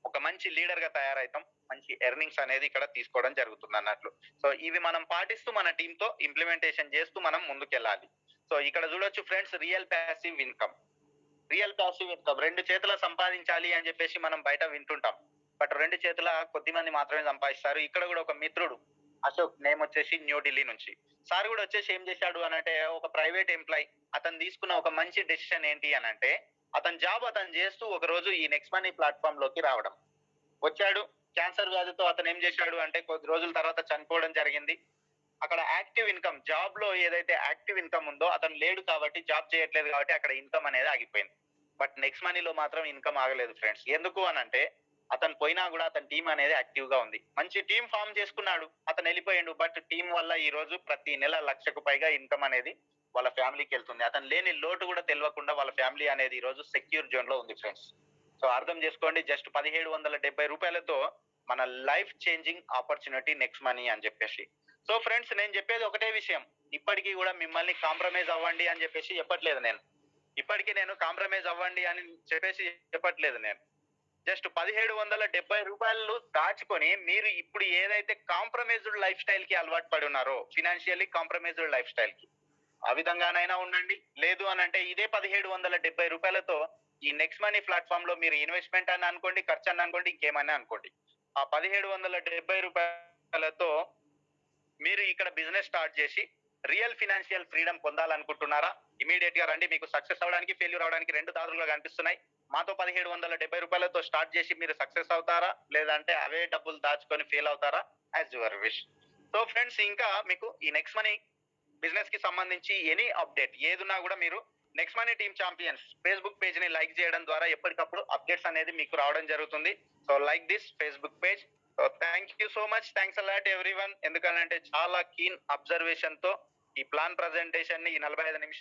ఒక మంచి లీడర్ గా తయారైతాం. మంచి ఎర్నింగ్స్ అనేది ఇక్కడ తీసుకోవడం జరుగుతుంది అన్నట్లు. సో ఇవి మనం పాటిస్తూ మన టీమ్ తో ఇంప్లిమెంటేషన్ చేస్తూ మనం ముందుకెళ్ళాలి. సో ఇక్కడ చూడొచ్చు friends, real passive income. Real passive income 2 చేతుల సంపాదించాలి అని చెప్పేసి మనం బయట వింటుంటాం. బట్ 2 చేతుల కొద్ది మంది మాత్రమే సంపాదిస్తారు. ఇక్కడ కూడా ఒక మిత్రుడు అశోక్, నేమ్ వచ్చేసి న్యూఢిల్లీ నుంచి. సార్ కూడా వచ్చేసి ఏం చేశాడు అని అంటే, ఒక ప్రైవేట్ ఎంప్లాయ్ అతను తీసుకున్న ఒక మంచి డెసిషన్ ఏంటి అని అంటే, అతని జాబ్ అతను చేస్తూ ఒక రోజు ఈ నెక్స్ట్ మనీ ప్లాట్ఫామ్ లోకి రావడం. వచ్చాడు, క్యాన్సర్ వ్యాధితో అతను ఏం చేశాడు అంటే కొద్ది రోజుల తర్వాత చనిపోవడం జరిగింది. అక్కడ యాక్టివ్ ఇన్కమ్, జాబ్ లో ఏదైతే యాక్టివ్ ఇన్కమ్ ఉందో అతను లేడు కాబట్టి, జాబ్ చేయట్లేదు కాబట్టి అక్కడ ఇన్కమ్ అనేది ఆగిపోయింది. బట్ నెక్స్ట్ మనీలో మాత్రం ఇన్కమ్ ఆగలేదు ఫ్రెండ్స్. ఎందుకు అని అంటే, అతను పోయినా కూడా అతని టీం అనేది యాక్టివ్ గా ఉంది. మంచి టీం ఫామ్ చేసుకున్నాడు, అతను వెళ్ళిపోయాడు. బట్ టీం వల్ల ఈ రోజు ప్రతి నెల 1,00,000కు పైగా ఇన్కమ్ అనేది వాళ్ళ ఫ్యామిలీకి వెళ్తుంది. అతను లేని లోటు కూడా తెలియకుండా వాళ్ళ ఫ్యామిలీ అనేది ఈ రోజు సెక్యూర్ జోన్ లో ఉంది ఫ్రెండ్స్. సో అర్థం చేసుకోండి, జస్ట్ 1770 రూపాయలతో మన life changing opportunity next Money అని చెప్పేసి. సో ఫ్రెండ్స్, నేను చెప్పేది ఒకటే విషయం, ఇప్పటికీ కూడా మిమ్మల్ని కాంప్రమైజ్ అవ్వండి అని చెప్పేసి చెప్పట్లేదు నేను. ఇప్పటికీ నేను కాంప్రమైజ్ అవ్వండి అని చెప్పేసి చెప్పట్లేదు నేను. జస్ట్ 1770 రూపాయలు దాచుకొని మీరు ఇప్పుడు ఏదైతే కాంప్రమైజ్డ్ లైఫ్ స్టైల్ కి అలవాటు పడి ఉన్నారో, ఫినాన్షియల్లీ కాంప్రమైజ్డ్ లైఫ్ స్టైల్ కి, ఆ విధంగానైనా ఉండండి. లేదు అని అంటే ఇదే 1770 రూపాయలతో ఈ నెక్స్ట్ మనీ ప్లాట్ఫామ్ లో మీరు ఇన్వెస్ట్మెంట్ అని అనుకోండి, ఖర్చు అని అనుకోండి, ఇంకేమన్నా అనుకోండి. ఆ 1770 రూపాయలతో మీరు ఇక్కడ బిజినెస్ స్టార్ట్ చేసి రియల్ ఫినాన్షియల్ ఫ్రీడమ్ పొందాలనుకుంటున్నారా? ఇమీడియట్ గా రండి. మీకు సక్సెస్ అవడానికి, ఫెయిల్యూర్ అవడానికి 2 దారులుగా కనిపిస్తున్నాయి. మాతో 1770 రూపాయలతో స్టార్ట్ చేసి మీరు సక్సెస్ అవుతారా, లేదంటే అవే డబ్బులు దాచుకొని ఫెయిల్ అవుతారా? As your wish. So friends, ఇంకా మీకు ఈ నెక్స్ట్ మనీ బిజినెస్ కి సంబంధించి ఎనీ అప్డేట్ ఏదున్నా కూడా మీరు next money team champions Facebook page ని లైక్ చేయడం ద్వారా ఎప్పటికప్పుడు అప్డేట్స్ అనేది మీకు రావడం జరుగుతుంది. So like this Facebook page. So thank you so much, thanks a lot everyone. ఎందుకంటే చాలా కీన్ అబ్జర్వేషన్ తో ఈ ప్లాన్ ప్రజెంటేషన్ ని ఈ 45 నిమిషాలు